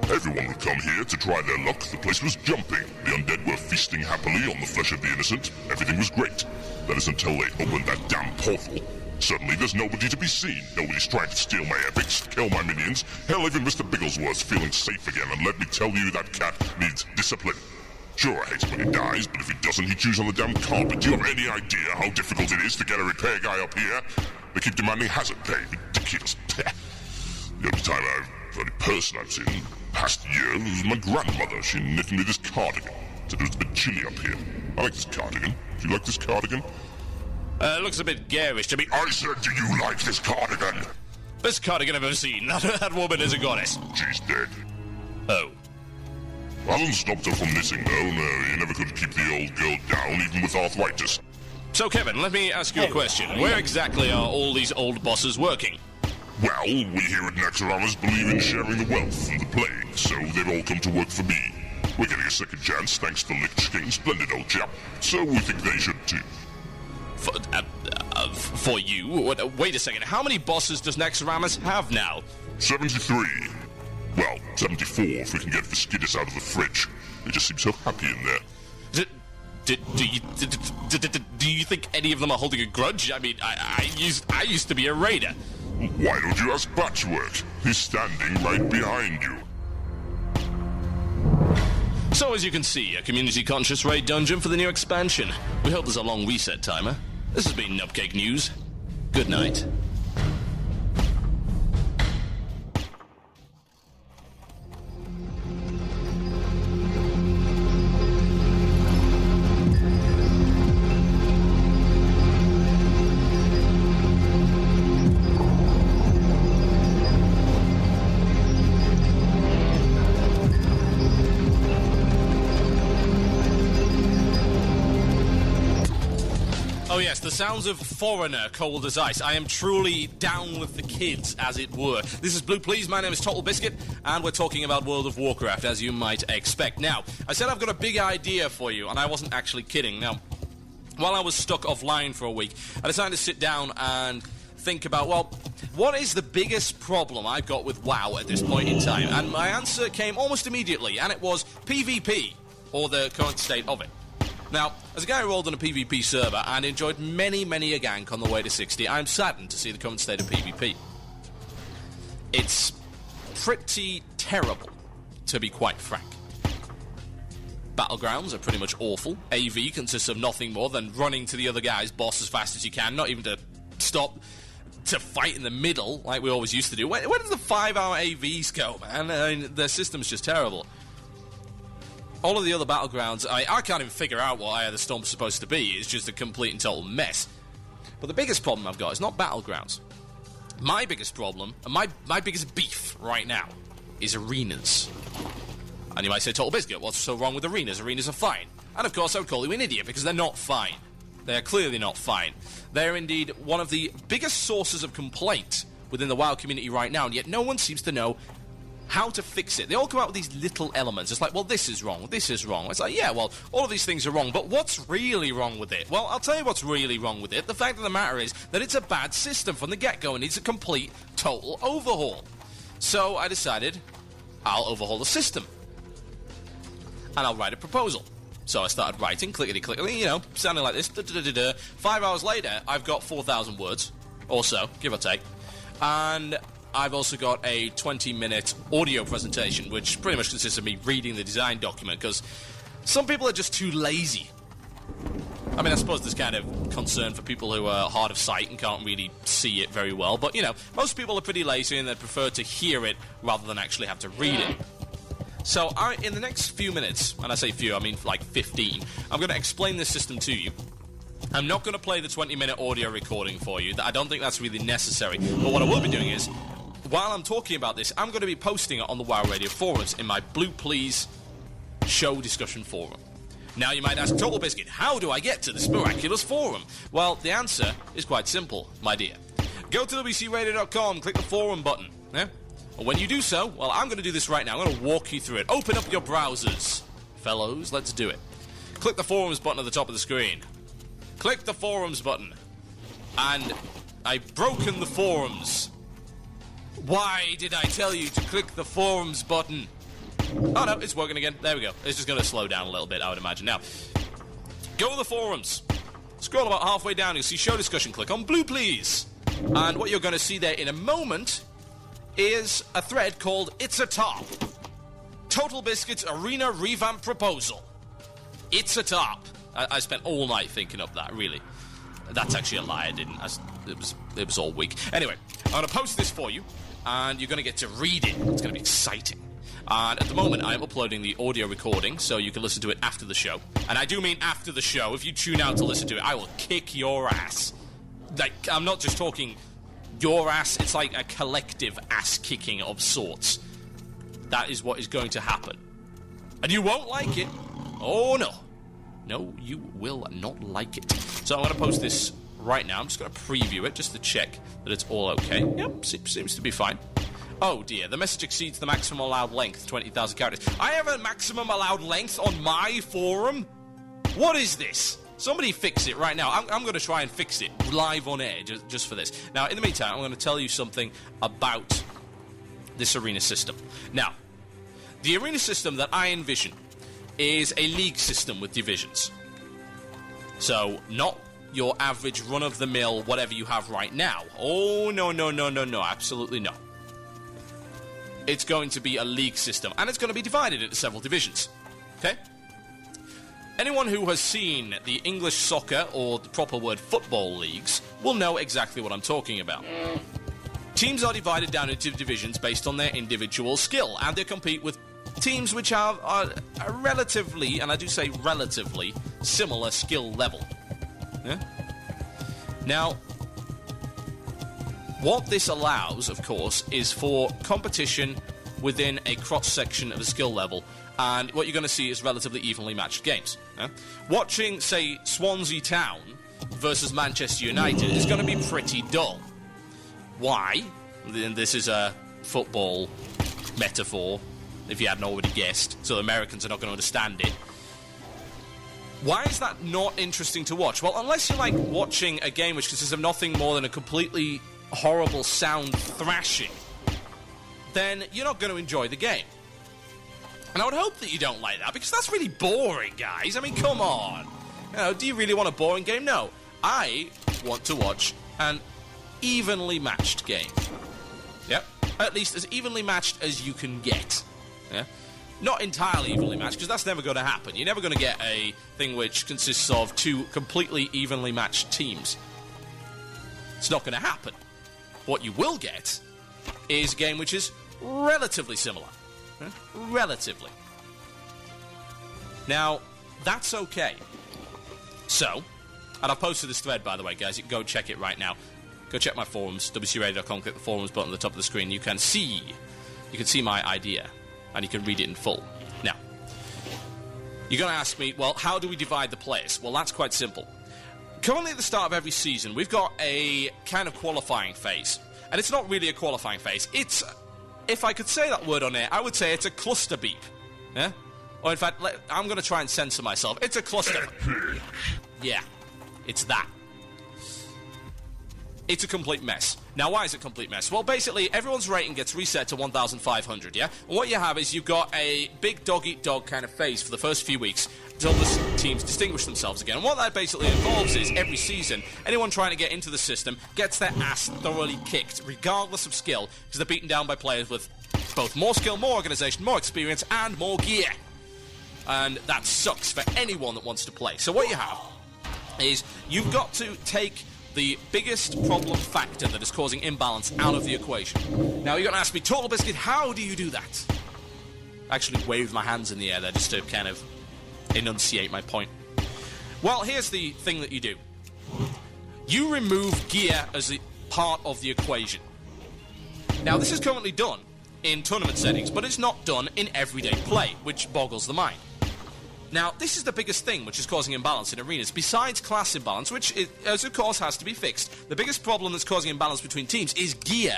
Everyone would come here to try their luck. The place was jumping. The undead were feasting happily on the flesh of the innocent. Everything was great. That is until they opened that damn portal. Suddenly, there's nobody to be seen. Nobody's trying to steal my epics, kill my minions. Hell, even Mr. Bigglesworth's feeling safe again, and let me tell you, that cat needs discipline. Sure, I hate it when he dies, but if he doesn't, he chews on the damn carpet. Do you have any idea how difficult it is to get a repair guy up here? They keep demanding hazard pay. Ridiculous. The only person I've seen past year was my grandmother. She knitted me this cardigan. Said it was a bit chilly up here. I like this cardigan. Do you like this cardigan? It looks a bit garish to me. I said, do you like this cardigan? Best cardigan I've ever seen. That woman is a goddess. She's dead. Oh. Hasn't stopped her from knitting, though. No, you never could keep the old girl down, even with arthritis. So, Kevin, let me ask you a question. Where exactly are all these old bosses working? Well, we here at Naxxramas believe in sharing the wealth and the plague, so they've all come to work for me. We're getting a second chance thanks to Lich King, splendid old chap, so we think they should too. For you? Wait a second, how many bosses does Naxxramas have now? 73. Well, 74 if we can get Viscidus out of the fridge. They just seem so happy in there. Do you think any of them are holding a grudge? I mean, I used to be a raider. Why don't you ask Patchwork? He's standing right behind you. So as you can see, a community-conscious raid dungeon for the new expansion. We hope there's a long reset timer. This has been Nubcake News. Good night. Oh yes, the sounds of Foreigner, cold as ice. I am truly down with the kids, as it were. This is Blue Please, my name is Total Biscuit, and we're talking about World of Warcraft, as you might expect. Now, I said I've got a big idea for you, and I wasn't actually kidding. Now, while I was stuck offline for a week, I decided to sit down and think about, well, what is the biggest problem I've got with WoW at this point in time? And my answer came almost immediately, and it was PvP, or the current state of it. Now, as a guy who rolled on a PvP server and enjoyed many a gank on the way to 60, I'm saddened to see the current state of PvP. It's pretty terrible, to be quite frank. Battlegrounds are pretty much awful. AV consists of nothing more than running to the other guy's boss as fast as you can, not even to stop to fight in the middle like we always used to do. Where does the 5-hour AVs go, man? I mean, their system's just terrible. All of the other Battlegrounds, I can't even figure out what Eye of the Storm's supposed to be. It's just a complete and total mess. But the biggest problem I've got is not Battlegrounds. My biggest problem, and my biggest beef right now, is arenas. And you might say, Total Biscuit, what's so wrong with arenas? Arenas are fine. And of course I would call you an idiot, because they're not fine. They are clearly not fine. They're indeed one of the biggest sources of complaint within the WoW community right now, and yet no one seems to know how to fix it. They all come out with these little elements. It's like, well, this is wrong, this is wrong. It's like, yeah, well, all of these things are wrong, but what's really wrong with it? Well, I'll tell you what's really wrong with it. The fact of the matter is that it's a bad system from the get-go and needs a complete, total overhaul. So I decided I'll overhaul the system. And I'll write a proposal. So I started writing, clickety-clickety, you know, sounding like this. 5 hours later, I've got 4,000 words, or so, give or take. And I've also got a 20-minute audio presentation, which pretty much consists of me reading the design document, because some people are just too lazy. I mean, I suppose there's kind of concern for people who are hard of sight and can't really see it very well, but, you know, most people are pretty lazy and they prefer to hear it rather than actually have to read it. So, in the next few minutes, and I say few, I mean like 15, I'm going to explain this system to you. I'm not going to play the 20-minute audio recording for you. I don't think that's really necessary. But what I will be doing is, while I'm talking about this, I'm going to be posting it on the WoW Radio forums in my Blue Please show discussion forum. Now you might ask, Total Biscuit, how do I get to this miraculous forum? Well, the answer is quite simple, my dear. Go to WCRadio.com, click the forum button. Yeah? And when you do so, well, I'm going to do this right now. I'm going to walk you through it. Open up your browsers. Fellows, let's do it. Click the forums button at the top of the screen. Click the forums button. And I've broken the forums. Why did I tell you to click the forums button? Oh no, it's working again. There we go. It's just going to slow down a little bit, I would imagine. Now, go to the forums. Scroll about halfway down, you'll see show discussion. Click on blue, please. And what you're going to see there in a moment is a thread called It's a Top. Total Biscuit's Arena Revamp Proposal. It's a top. I spent all night thinking of that, really. That's actually a lie, I didn't. It was all week. Anyway, I'm going to post this for you, and you're going to get to read it. It's going to be exciting. And at the moment, I'm uploading the audio recording, so you can listen to it after the show. And I do mean after the show. If you tune out to listen to it, I will kick your ass. Like, I'm not just talking your ass, it's like a collective ass-kicking of sorts. That is what is going to happen. And you won't like it. Oh, no. No, you will not like it. So I'm going to post this right now. I'm just going to preview it just to check that it's all okay. Yep, seems to be fine. Oh dear, the message exceeds the maximum allowed length, 20,000 characters. I have a maximum allowed length on my forum? What is this? Somebody fix it right now. I'm going to try and fix it live on air just for this. Now, in the meantime, I'm going to tell you something about this arena system. Now, the arena system that I envision is a league system with divisions. So, not your average run-of-the-mill whatever you have right now. Oh, no, absolutely not. It's going to be a league system, and it's going to be divided into several divisions. Okay? Anyone who has seen the English soccer, or the proper word football leagues, will know exactly what I'm talking about. Teams are divided down into divisions based on their individual skill, and they compete with teams which are a relatively, and I do say relatively, similar skill level. Yeah? Now, what this allows, of course, is for competition within a cross-section of a skill level, and what you're going to see is relatively evenly matched games. Yeah? Watching, say, Swansea Town versus Manchester United is going to be pretty dull. Why? And this is a football metaphor, if you hadn't already guessed, so the Americans are not going to understand it. Why is that not interesting to watch? Well, unless you like watching a game which consists of nothing more than a completely horrible sound thrashing, then you're not going to enjoy the game. And I would hope that you don't like that, because that's really boring, guys. I mean, come on. You know, do you really want a boring game? No. I want to watch an evenly matched game. Yep. At least as evenly matched as you can get. Yeah? Not entirely evenly matched, because that's never going to happen. You're never going to get a thing which consists of two completely evenly matched teams. It's not going to happen. What you will get is a game which is relatively similar. Yeah? Relatively. Now, that's okay. So, and I've posted this thread, by the way, guys. You can go check it right now. Go check my forums, wcradio.com, click the forums button at the top of the screen. You can see my idea, and you can read it in full. Now, you're going to ask me, well, how do we divide the players? Well, that's quite simple. Currently at the start of every season, we've got a kind of qualifying phase. And it's not really a qualifying phase. It's, if I could say that word on air, I would say it's a cluster beep. Yeah? Or in fact, I'm going to try and censor myself. It's a cluster. Yeah, it's that. It's a complete mess. Now, why is it a complete mess? Well, basically, everyone's rating gets reset to 1,500, yeah? And what you have is you've got a big dog-eat-dog kind of phase for the first few weeks until the teams distinguish themselves again. And what that basically involves is, every season, anyone trying to get into the system gets their ass thoroughly kicked, regardless of skill, because they're beaten down by players with both more skill, more organisation, more experience, and more gear. And that sucks for anyone that wants to play. So what you have is, you've got to take the biggest problem factor that is causing imbalance out of the equation. Now, you're going to ask me, Total Biscuit, how do you do that? I actually waved my hands in the air there just to kind of enunciate my point. Well, here's the thing that you do. You remove gear as a part of the equation. Now, this is currently done in tournament settings, but it's not done in everyday play, which boggles the mind. Now, this is the biggest thing which is causing imbalance in arenas, besides class imbalance, which, of course, has to be fixed. The biggest problem that's causing imbalance between teams is gear.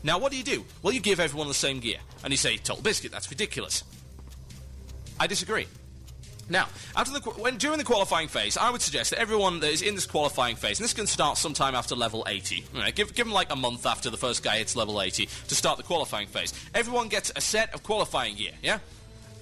Now, what do? Well, you give everyone the same gear. And you say, Total Biscuit, that's ridiculous. I disagree. Now, during the qualifying phase, I would suggest that everyone that is in this qualifying phase, and this can start sometime after level 80, right, give them like a month after the first guy hits level 80 to start the qualifying phase. Everyone gets a set of qualifying gear, yeah?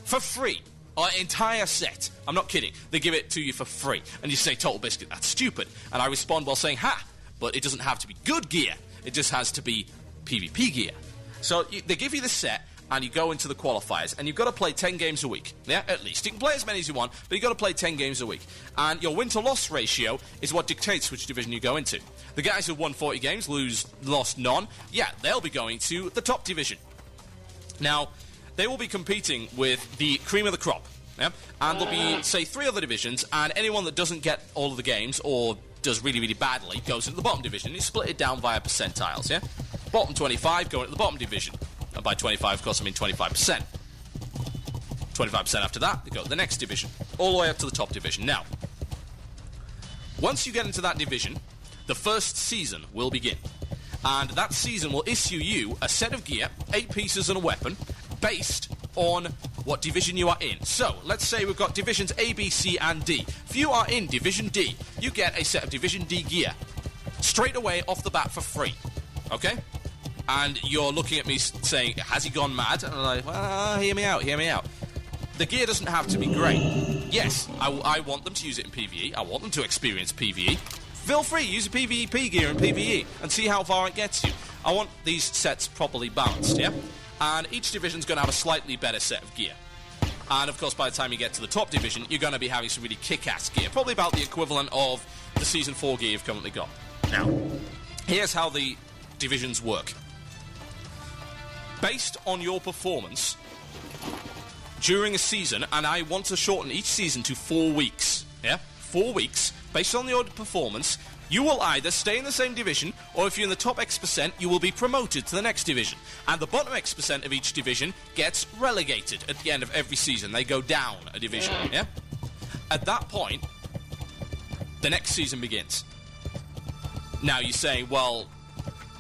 For free. An entire set. I'm not kidding. They give it to you for free. And you say, Total Biscuit, that's stupid. And I respond while saying, ha! But it doesn't have to be good gear. It just has to be PvP gear. So they give you the set, and you go into the qualifiers, and you've got to play 10 games a week. Yeah, at least. You can play as many as you want, but you've got to play 10 games a week. And your win-to-loss ratio is what dictates which division you go into. The guys who won 40 games, lost none, yeah, they'll be going to the top division. Now, they will be competing with the cream of the crop. Yeah? And there'll be, say, 3 other divisions, and anyone that doesn't get all of the games, or does really, really badly, goes into the bottom division. You split it down via percentiles, yeah? Bottom 25 go into the bottom division. And by 25, of course, I mean 25%. 25% after that, they go to the next division. All the way up to the top division. Now, once you get into that division, the first season will begin. And that season will issue you a set of gear, 8 pieces and a weapon, based on what division you are in. So, let's say we've got divisions A, B, C, and D. If you are in Division D, you get a set of Division D gear straight away off the bat for free. Okay? And you're looking at me saying, has he gone mad? And I'm like, well, hear me out. The gear doesn't have to be great. Yes, I want them to use it in PvE. I want them to experience PvE. Feel free, use a PvP gear in PvE and see how far it gets you. I want these sets properly balanced, yeah? And each division's going to have a slightly better set of gear. And, of course, by the time you get to the top division, you're going to be having some really kick-ass gear. Probably about the equivalent of the Season 4 gear you've currently got. Now, here's how the divisions work. Based on your performance during a season, and I want to shorten each season to 4 weeks, yeah? 4 weeks, based on your performance, you will either stay in the same division, or if you're in the top X%, you will be promoted to the next division. And the bottom X% of each division gets relegated at the end of every season. They go down a division, yeah? At that point, the next season begins. Now you say, well,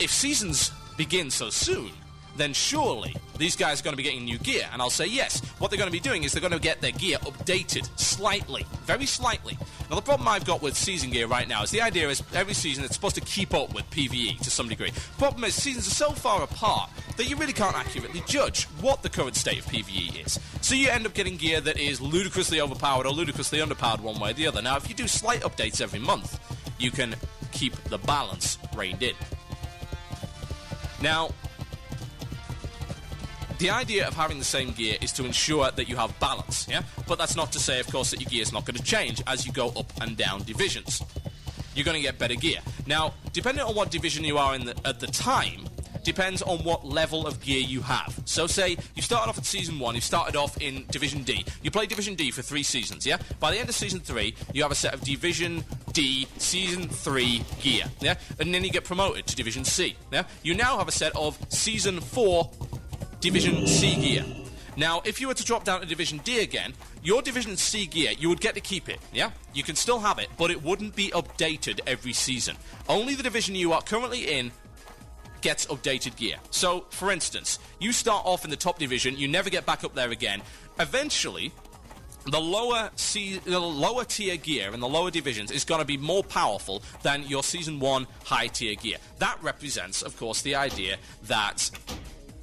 if seasons begin so soon, then surely these guys are going to be getting new gear. And I'll say yes. What they're going to be doing is they're going to get their gear updated slightly, very slightly. Now, the problem I've got with season gear right now is the idea is every season it's supposed to keep up with PvE to some degree. Problem is, seasons are so far apart that you really can't accurately judge what the current state of PvE is. So you end up getting gear that is ludicrously overpowered or ludicrously underpowered one way or the other. Now, if you do slight updates every month, you can keep the balance reined in. Now, the idea of having the same gear is to ensure that you have balance, yeah? But that's not to say, of course, that your gear is not going to change as you go up and down divisions. You're going to get better gear. Now, depending on what division you are in at the time, depends on what level of gear you have. So say you started off at Season 1, you started off in Division D. You play Division D for 3 seasons, yeah? By the end of Season 3, you have a set of Division D Season 3 gear, yeah? And then you get promoted to Division C, yeah? You now have a set of Season 4 Division C gear. Now, if you were to drop down to Division D again, your Division C gear, you would get to keep it, yeah? You can still have it, but it wouldn't be updated every season. Only the division you are currently in gets updated gear. So, for instance, you start off in the top division, you never get back up there again. Eventually, the lower tier gear in the lower divisions is going to be more powerful than your Season 1 high tier gear. That represents, of course, the idea that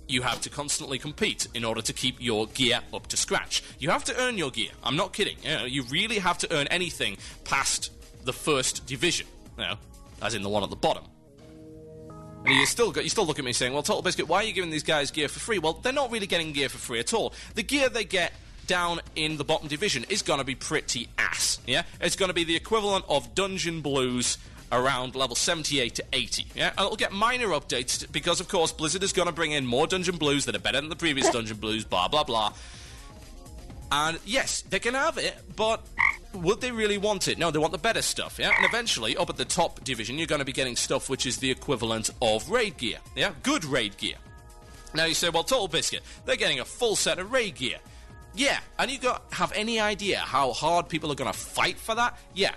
you have to constantly compete in order to keep your gear up to scratch. You have to earn your gear. I'm not kidding. You really have to earn anything past the first division, as in the one at the bottom. And you still look at me saying, well, Total Biscuit, why are you giving these guys gear for free? Well, they're not really getting gear for free at all. The gear they get down in the bottom division is going to be pretty ass, yeah? It's going to be the equivalent of Dungeon Blues around level 78 to 80, yeah? And it'll get minor updates because, of course, Blizzard is going to bring in more Dungeon Blues that are better than the previous Dungeon Blues, blah, blah, blah. And, yes, they can have it, but would they really want it? No, they want the better stuff, yeah? And eventually, up at the top division, you're going to be getting stuff which is the equivalent of raid gear, yeah? Good raid gear. Now, you say, well, Total Biscuit, they're getting a full set of raid gear. Yeah, and you have any idea how hard people are going to fight for that? Yeah.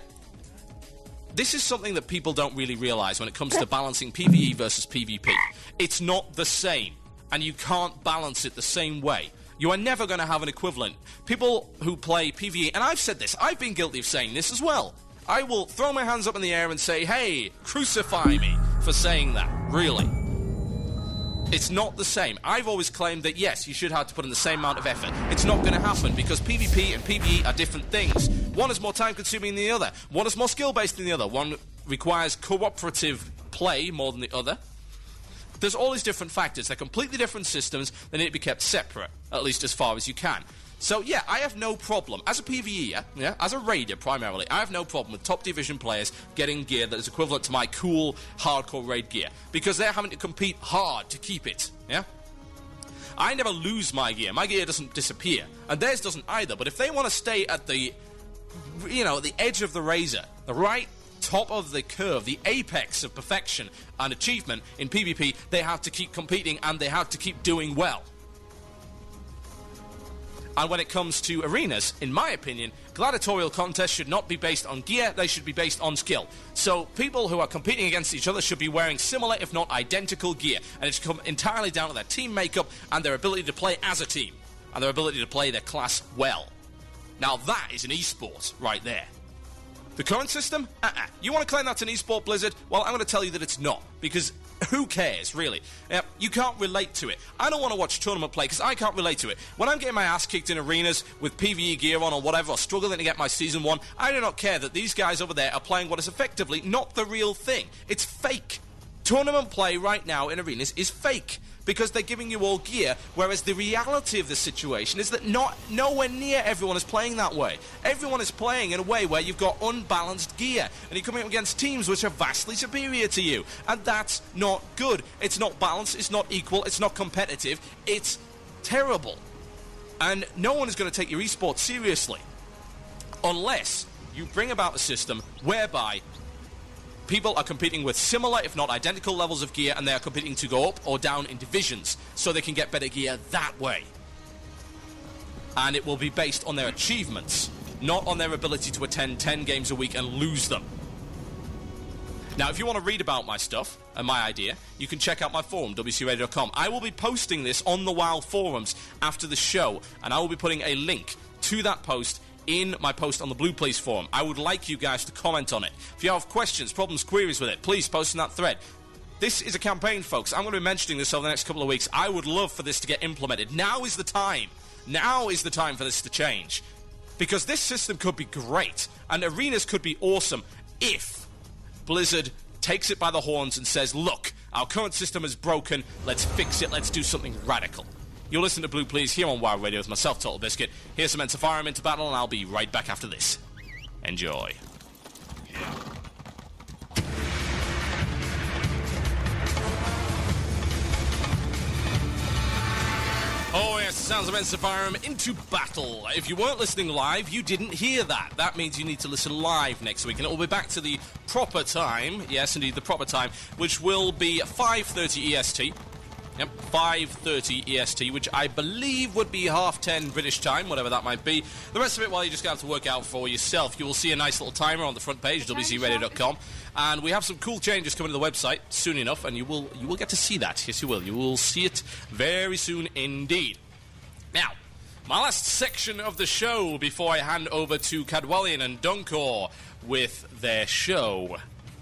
This is something that people don't really realize when it comes to balancing PvE versus PvP. It's not the same, and you can't balance it the same way. You are never going to have an equivalent. People who play PvE, and I've said this, I've been guilty of saying this as well. I will throw my hands up in the air and say, hey, crucify me for saying that, really. It's not the same. I've always claimed that, yes, you should have to put in the same amount of effort. It's not going to happen because PvP and PvE are different things. One is more time-consuming than the other. One is more skill-based than the other. One requires cooperative play more than the other. There's all these different factors. They're completely different systems. They need to be kept separate, at least as far as you can. So, yeah, I have no problem. As a PvEer, as a raider primarily, I have no problem with top division players getting gear that is equivalent to my cool, hardcore raid gear. Because they're having to compete hard to keep it, yeah? I never lose my gear. My gear doesn't disappear. And theirs doesn't either. But if they want to stay at the, the edge of the razor, the right top of the curve, the apex of perfection and achievement in PvP, they have to keep competing and they have to keep doing well. And when it comes to arenas, in my opinion, gladiatorial contests should not be based on gear, they should be based on skill. So people who are competing against each other should be wearing similar, if not identical, gear. And it should come entirely down to their team makeup and their ability to play as a team. And their ability to play their class well. Now that is an esport right there. The current system? You want to claim that's an esport, Blizzard? Well, I'm going to tell you that it's not. Because who cares, really? You can't relate to it. I don't want to watch tournament play because I can't relate to it. When I'm getting my ass kicked in arenas with PvE gear on or whatever, or struggling to get my Season 1, I do not care that these guys over there are playing what is effectively not the real thing. It's fake. Tournament play right now in arenas is fake. Because they're giving you all gear, whereas the reality of the situation is that nowhere near everyone is playing that way. Everyone is playing in a way where you've got unbalanced gear, and you're coming up against teams which are vastly superior to you, and that's not good. It's not balanced, it's not equal, it's not competitive, it's terrible. And no one is going to take your esports seriously, unless you bring about a system whereby people are competing with similar, if not identical, levels of gear, and they are competing to go up or down in divisions, so they can get better gear that way. And it will be based on their achievements, not on their ability to attend 10 games a week and lose them. Now, if you want to read about my stuff and my idea, you can check out my forum, wcradio.com. I will be posting this on the WoW forums after the show, and I will be putting a link to that post in my post on the Blue Police forum. I would like you guys to comment on it. If you have questions, problems, queries with it, please post in that thread. This is a campaign, folks. I'm going to be mentioning this over the next couple of weeks. I would love for this to get implemented. Now is the time. Now is the time for this to change. Because this system could be great, and arenas could be awesome if Blizzard takes it by the horns and says, look, our current system is broken, let's fix it, let's do something radical. You'll listen to Blue Please here on WoW Radio with myself, Total Biscuit. Here's some Enter Fire 'em into battle, and I'll be right back after this. Enjoy. Oh yes, sounds of Enter Fire 'em into battle. If you weren't listening live, you didn't hear that. That means you need to listen live next week, and it will be back to the proper time. Yes, indeed, the proper time, which will be 5:30 EST. Yep, 5:30 EST, which I believe would be 10:30 British time, whatever that might be. The rest of it, well, you just have to work out for yourself. You will see a nice little timer on the front page, wcradio.com, and we have some cool changes coming to the website soon enough, and you will get to see that. Yes, you will. You will see it very soon indeed. Now, my last section of the show before I hand over to Cadwallian and Dunkor with their show,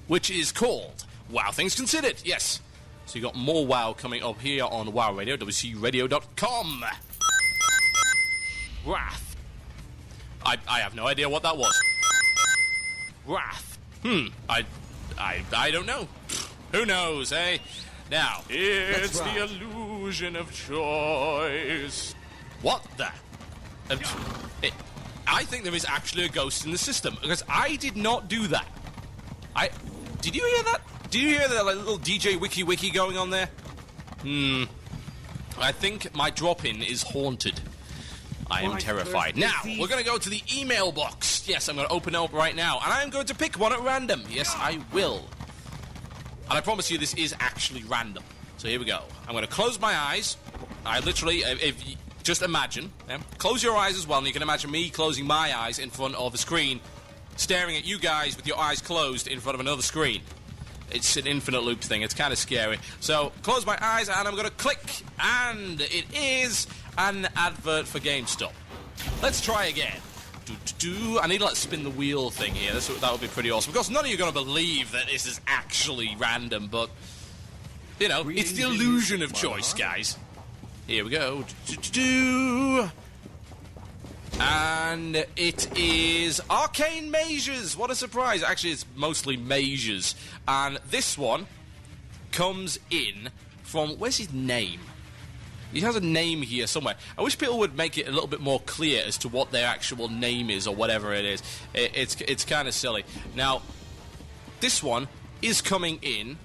which is called WoW Things Considered. Yes. So you got more WoW coming up here on WoW Radio, wcradio.com. Wrath. I have no idea what that was. Wrath. I don't know. Who knows, eh? Now, it's the illusion of choice. What the? I think there is actually a ghost in the system, because I did not do that. Did you hear that? Do you hear the little DJ Wiki going on there? I think my drop-in is haunted. I am terrified. Now, we're going to go to the email box. Yes, I'm going to open it up right now, and I'm going to pick one at random. Yes, I will. And I promise you this is actually random. So here we go. I'm going to close my eyes. I literally, if you just imagine, close your eyes as well, and you can imagine me closing my eyes in front of a screen, staring at you guys with your eyes closed in front of another screen. It's an infinite loop thing. It's kind of scary. So, close my eyes, and I'm going to click, and it is an advert for GameStop. Let's try again. I need to spin the wheel thing here. That would be pretty awesome. Of course, none of you are going to believe that this is actually random, but You know, it's the illusion of choice, guys. Here we go. And it is Arcane Mages. What a surprise. Actually, it's mostly Mages. And this one comes in from... Where's his name? He has a name here somewhere. I wish people would make it a little bit more clear as to what their actual name is or whatever it is. It's kind of silly. Now, this one is coming in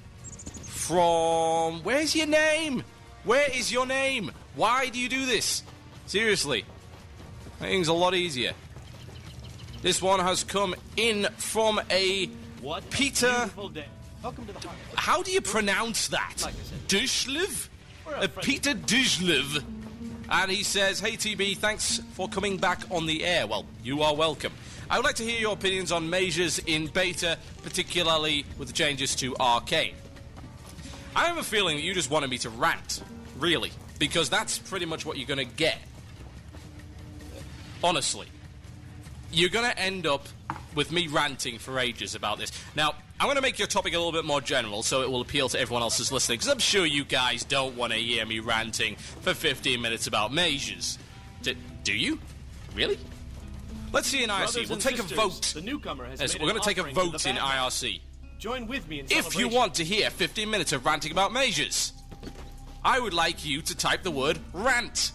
from... Where's your name? Where is your name? Why do you do this? Seriously. Things a lot easier. This one has come in from a Peter... Welcome to the Harvest. How do you pronounce that? Like I said. Dishliv? Peter Dishliv. And he says, hey TB, thanks for coming back on the air. Well, you are welcome. I would like to hear your opinions on Mages in beta, particularly with the changes to Arcane. I have a feeling that you just wanted me to rant, really, because that's pretty much what you're going to get. Honestly. You're going to end up with me ranting for ages about this. Now, I'm going to make your topic a little bit more general so it will appeal to everyone else who's listening, because I'm sure you guys don't want to hear me ranting for 15 minutes about mages. Do you? Really? Let's see in IRC. We'll take a vote. The newcomer has Yes, made we're going an to take a offering to vote the in band. IRC. Join with me in If you celebration. want to hear 15 minutes of ranting about mages, I would like you to type the word rant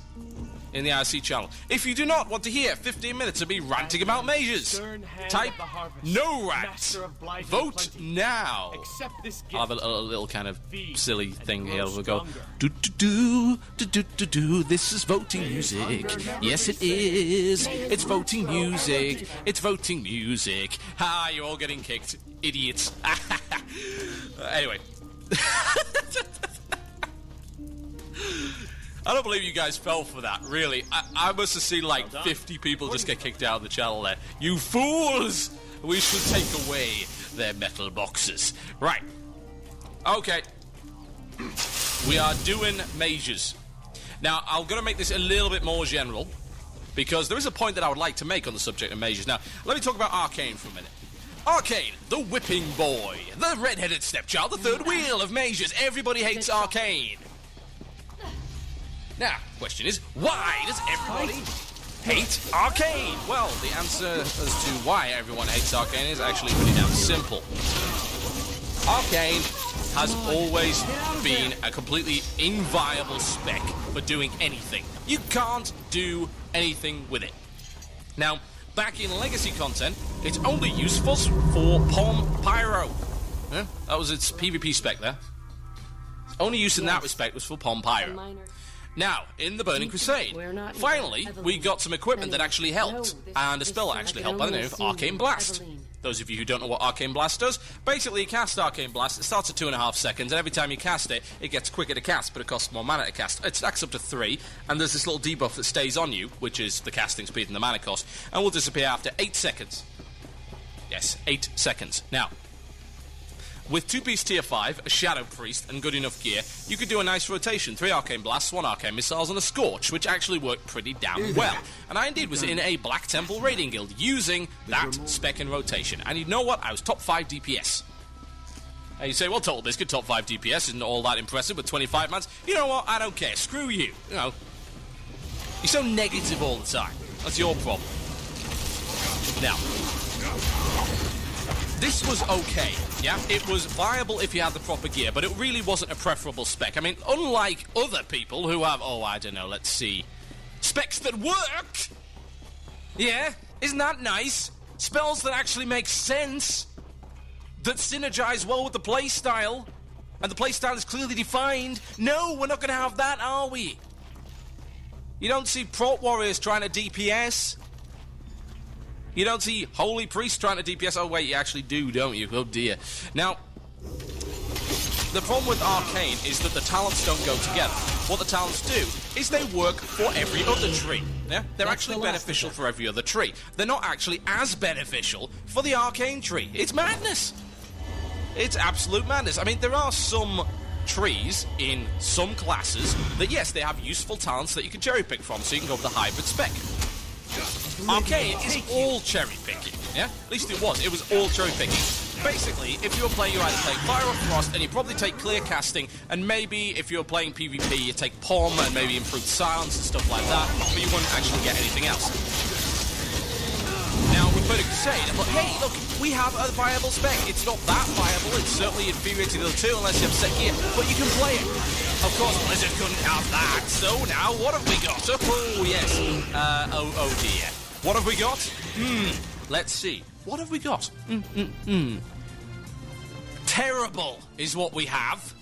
in the IRC channel. If you do not want to hear 15 minutes of me ranting about mages, Stern hand type of the harvest, no rant. master of blight and Vote plenty. now. Accept this gift. I'll have a little kind of Feed silly and thing grow here. We'll go, stronger. do. This is voting music. Yes, it is. It's voting music. It's voting music. Ha, you're all getting kicked. Idiots. Anyway. I don't believe you guys fell for that, really. I must have seen like 50 people just get kicked out of the channel there. You fools! We should take away their metal boxes. Right. Okay. We are doing mages. Now, I'm going to make this a little bit more general, because there is a point that I would like to make on the subject of mages. Now, let me talk about Arcane for a minute. Arcane, the whipping boy, the red-headed stepchild, the third wheel of mages. Everybody hates Arcane. Now, the question is, why does everybody hate Arcane? Well, the answer as to why everyone hates Arcane is actually pretty damn simple. Arcane has always been a completely inviable spec for doing anything. You can't do anything with it. Now, back in Legacy content, it's only useful for Pom Pyro. Yeah, that was its PvP spec there. Only use in that respect was for Pom Pyro. Now, in the Burning Crusade, finally, we got some equipment that actually helped, and a spell that actually helped by the name of Arcane Blast. Those of you who don't know what Arcane Blast does, basically you cast Arcane Blast, it starts at 2.5 seconds, and every time you cast it, it gets quicker to cast, but it costs more mana to cast. It stacks up to 3, and there's this little debuff that stays on you, which is the casting speed and the mana cost, and will disappear after 8 seconds. Yes, 8 seconds. Now, with 2-piece tier 5, a Shadow Priest, and good enough gear, you could do a nice rotation. 3 Arcane Blasts, 1 Arcane Missiles, and a Scorch, which actually worked pretty damn well. And I indeed was in a Black Temple Raiding Guild using that spec and rotation. And you know what? I was top 5 DPS. And you say, well, Total Biscuit, top 5 DPS isn't all that impressive with 25 mans. You know what? I don't care. Screw you. You know, you're so negative all the time. That's your problem. Now, this was okay, yeah? It was viable if you had the proper gear, but it really wasn't a preferable spec. I mean, unlike other people who have, oh, I don't know, let's see, specs that work! Yeah, isn't that nice? Spells that actually make sense, that synergize well with the playstyle, and the playstyle is clearly defined. No, we're not going to have that, are we? You don't see Prot Warriors trying to DPS. You don't see Holy Priest trying to DPS. Oh, wait, you actually do, don't you? Oh, dear. Now, the problem with Arcane is that the talents don't go together. What the talents do is they work for every other tree. Yeah? They're actually beneficial for every other tree. They're not actually as beneficial for the Arcane tree. It's madness. It's absolute madness. I mean, there are some trees in some classes that, yes, they have useful talents that you can cherry-pick from, so you can go with the hybrid spec. Arcane is all cherry-picking, yeah? At least it was. It was all cherry-picking. basically, if you're playing, you either take Fire or Frost, and you probably take Clear Casting, and maybe if you're playing PvP, you take Palm and maybe Improved Silence and stuff like that, but you wouldn't actually get anything else. Now, we've heard a Crusade, but hey, look, we have a viable spec. It's not that viable, it's certainly inferior to the other two, unless you have set gear, but you can play it. Of course, Blizzard couldn't have that, so now what have we got? Oh, yes. Oh dear. What have we got? Let's see. What have we got? Terrible is what we have.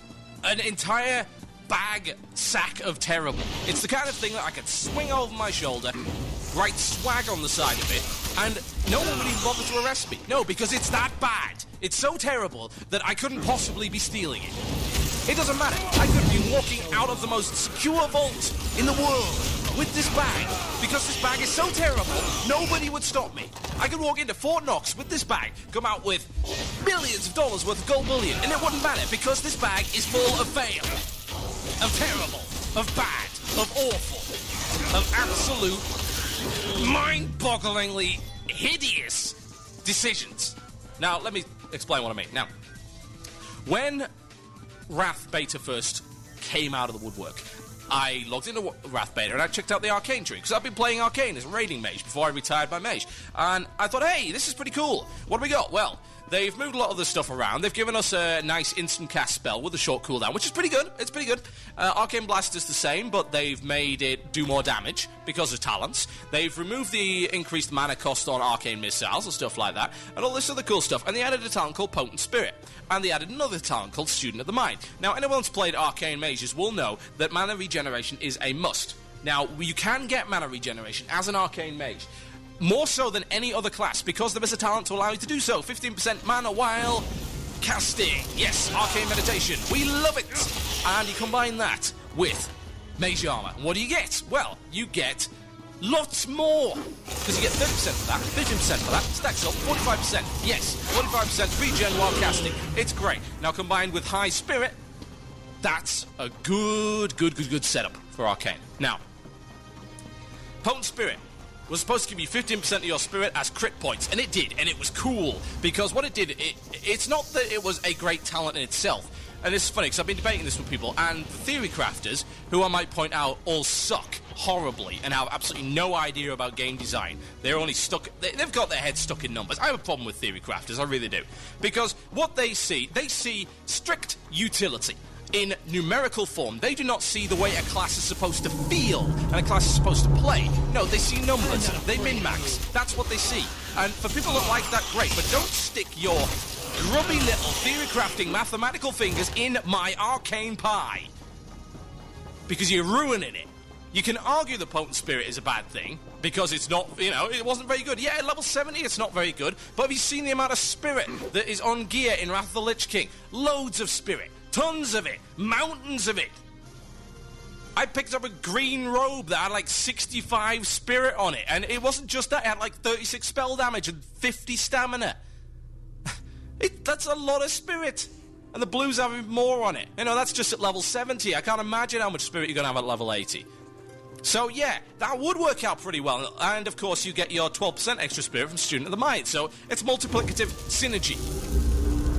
An entire sack of terrible. It's the kind of thing that I could swing over my shoulder, write swag on the side of it, and no one would even bother to arrest me. No, because it's that bad. It's so terrible that I couldn't possibly be stealing it. It doesn't matter. I could be walking out of the most secure vault in the world with this bag, because this bag is so terrible, nobody would stop me. I could walk into Fort Knox with this bag, come out with millions of dollars worth of gold bullion, and it wouldn't matter, because this bag is full of fail, of terrible, of bad, of awful, of absolute, mind-bogglingly hideous decisions. Now, let me explain what I mean. Now, when Wrath Beta first came out of the woodwork, I logged into Wrath Beta and I checked out the Arcane tree, because I've been playing Arcane as a raiding mage before I retired my mage, and I thought, hey, this is pretty cool. What do we got? Well, they've moved a lot of the stuff around. They've given us a nice instant cast spell with a short cooldown, which is pretty good. It's pretty good. Arcane Blast is the same, but they've made it do more damage because of talents. They've removed the increased mana cost on Arcane Missiles and stuff like that, and all this other cool stuff. And they added a talent called Potent Spirit. And they added another talent called Student of the Mind. Now, anyone who's played Arcane Mages will know that mana regeneration is a must. Now, you can get mana regeneration as an Arcane Mage, more so than any other class, because there is a talent to allow you to do so. 15% mana while casting. Yes, Arcane Meditation. We love it. And you combine that with Mage Armor. And what do you get? Well, you get lots more, because you get 30% for that, 15% for that, stacks up, 45%. Yes, 45% regen while casting. It's great. Now, combined with High Spirit, that's a good setup for Arcane. Now, Potent Spirit was supposed to give you 15% of your spirit as crit points, and it did, and it was cool, because what it did, it's not that it was a great talent in itself, and it's funny, because I've been debating this with people, and the Theory Crafters, who I might point out all suck horribly and have absolutely no idea about game design. They're only stuck, they've got their heads stuck in numbers. I have a problem with Theory Crafters, I really do, because what they see strict utility in numerical form. They do not see the way a class is supposed to feel and a class is supposed to play. No, they see numbers. They min-max. That's what they see. And for people that like that, great. But don't stick your grubby little theory crafting mathematical fingers in my arcane pie, because you're ruining it. You can argue the Potent Spirit is a bad thing, because it's not, it wasn't very good. Yeah, at level 70 it's not very good, but have you seen the amount of spirit that is on gear in Wrath of the Lich King? Loads of spirit. Tons of it. Mountains of it. I picked up a green robe that had like 65 spirit on it, and it wasn't just that, it had like 36 spell damage and 50 stamina. That's a lot of spirit. And the blues have even more on it. That's just at level 70. I can't imagine how much spirit you're going to have at level 80. So yeah, that would work out pretty well. And of course you get your 12% extra spirit from Student of the Mind. So it's multiplicative synergy.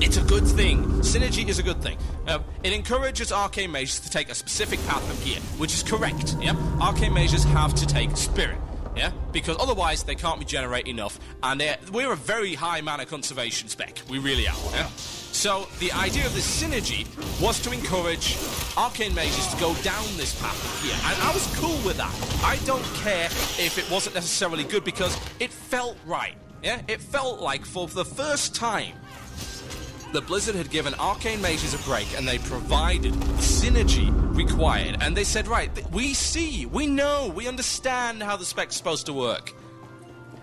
It's a good thing. Synergy is a good thing. It encourages Arcane Mages to take a specific path of gear, which is correct, yeah? Arcane Mages have to take Spirit, yeah? Because otherwise they can't regenerate enough, and we're a very high mana conservation spec. We really are, yeah? So the idea of this synergy was to encourage Arcane Mages to go down this path of gear, and I was cool with that. I don't care if it wasn't necessarily good, because it felt right, yeah? It felt like for the first time the Blizzard had given Arcane Mages a break, and they provided the synergy required. And they said, right, we see, we know, we understand how the spec's supposed to work.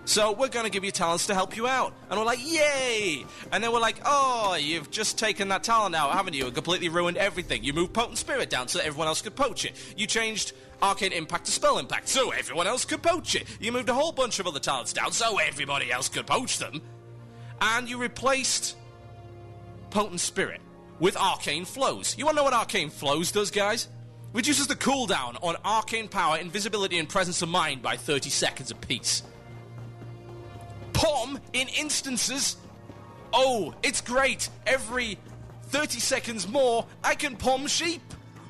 So we're going to give you talents to help you out. And we're like, yay! And then we're like, oh, you've just taken that talent out, haven't you? And completely ruined everything. You moved Potent Spirit down so that everyone else could poach it. You changed Arcane Impact to Spell Impact so everyone else could poach it. You moved a whole bunch of other talents down so everybody else could poach them. And you replaced Potent Spirit with Arcane Flows. You want to know what Arcane Flows does, guys? Reduces the cooldown on Arcane Power, Invisibility, and Presence of Mind by 30 seconds apiece. POM, in instances, Oh, it's great! Every 30 seconds more, I can palm sheep!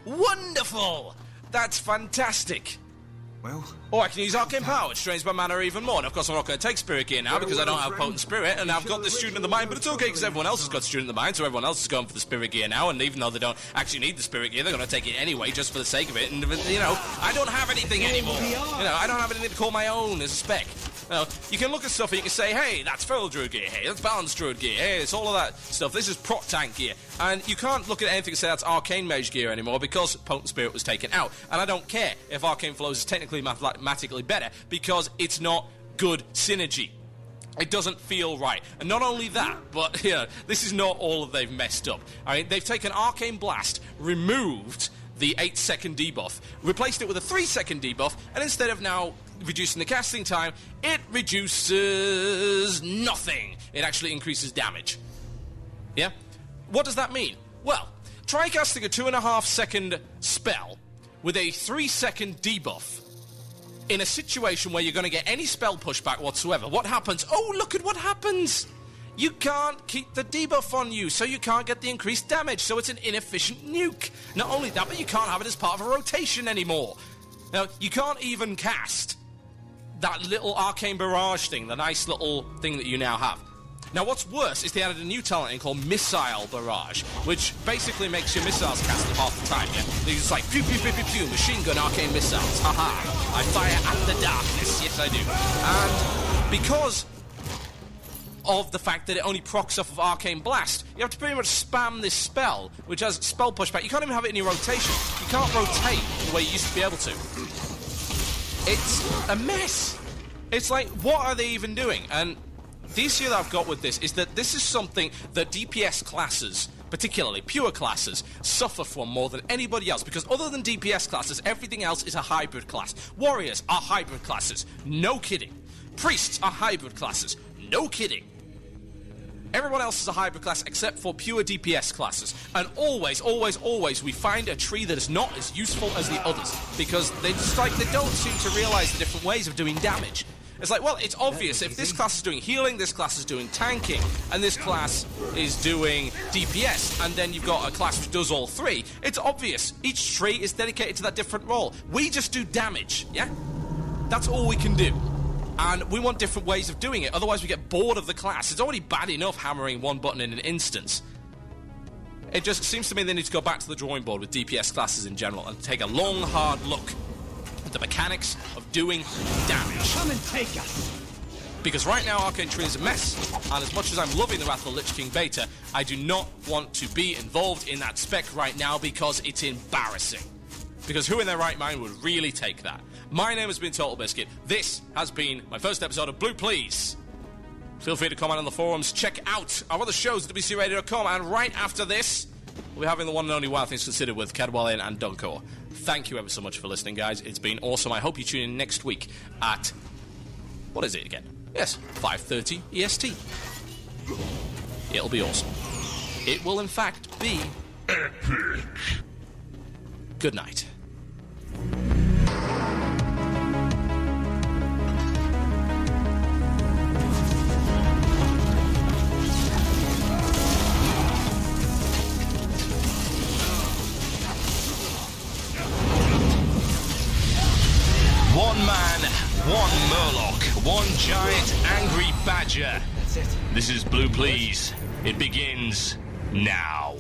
Wonderful! That's fantastic! Well, Or I can use Arcane Power, which drains my mana even more. And of course, I'm not going to take Spirit Gear now because I don't have Potent Spirit, and I've got the Student of the Mind, but it's okay because everyone else has got Student of the Mind, so everyone else is going for the Spirit Gear now, and even though they don't actually need the Spirit Gear, they're going to take it anyway just for the sake of it, and, you know, I don't have anything anymore. You know, I don't have anything to call my own as a spec. You know, you can look at stuff and you can say, hey, that's Feral Druid Gear, hey, that's Balanced Druid Gear, hey, it's all of that stuff. This is Prot Tank Gear. And you can't look at anything and say that's Arcane Mage Gear anymore because Potent Spirit was taken out. And I don't care if Arcane Flows is technically mathematically better because it's not good synergy. It doesn't feel right. And not only that, but, you know, this is not all that they've messed up. I mean, they've taken Arcane Blast, removed the 8-second debuff, replaced it with a 3-second debuff, and instead of now reducing the casting time, it reduces nothing. It actually increases damage. Yeah? What does that mean? Well, try casting a 2.5-second spell with a 3-second debuff in a situation where you're going to get any spell pushback whatsoever. What happens? Oh, look at what happens! You can't keep the debuff on you, so you can't get the increased damage, so it's an inefficient nuke. Not only that, but you can't have it as part of a rotation anymore. Now, you can't even cast that little Arcane Barrage thing, the nice little thing that you now have. Now, what's worse is they added a new talent in called Missile Barrage, which basically makes your missiles cast at half the time, yeah? They're just like, pew, pew, pew, pew, pew, machine gun arcane missiles, haha. I fire at the darkness, yes I do. And because of the fact that it only procs off of Arcane Blast, you have to pretty much spam this spell, which has spell pushback. You can't even have it in your rotation. You can't rotate the way you used to be able to. It's a mess. It's like, what are they even doing? And the issue that I've got with this is that this is something that DPS classes, particularly pure classes, suffer from more than anybody else, because other than DPS classes, everything else is a hybrid class. Warriors are hybrid classes. No kidding. Priests are hybrid classes. No kidding. Everyone else is a hybrid class except for pure DPS classes. And always, always, always we find a tree that is not as useful as the others. Because they just like they don't seem to realise the different ways of doing damage. It's like, well, it's obvious. If this class is doing healing, this class is doing tanking, and this class is doing DPS, and then you've got a class which does all three, it's obvious. Each tree is dedicated to that different role. We just do damage, yeah? That's all we can do. And we want different ways of doing it, otherwise we get bored of the class. It's already bad enough hammering one button in an instance. It just seems to me they need to go back to the drawing board with DPS classes in general and take a long, hard look at the mechanics of doing damage. Come and take us! Because right now Arcane Tree is a mess, and as much as I'm loving the Wrath of the Lich King beta, I do not want to be involved in that spec right now because it's embarrassing. Because who in their right mind would really take that? My name has been Total Biscuit. This has been my first episode of Blue Please. Feel free to comment on the forums. Check out our other shows at WCRadio.com. And right after this, we'll be having the one and only Wild Things Considered with Cadwallian and Dunkor. Thank you ever so much for listening, guys. It's been awesome. I hope you tune in next week at... what is it again? Yes, 5:30 EST. It'll be awesome. It will, in fact, be... epic. Good night. One man, one Murloc, one giant angry badger. That's it. This is Blue Please. It begins now.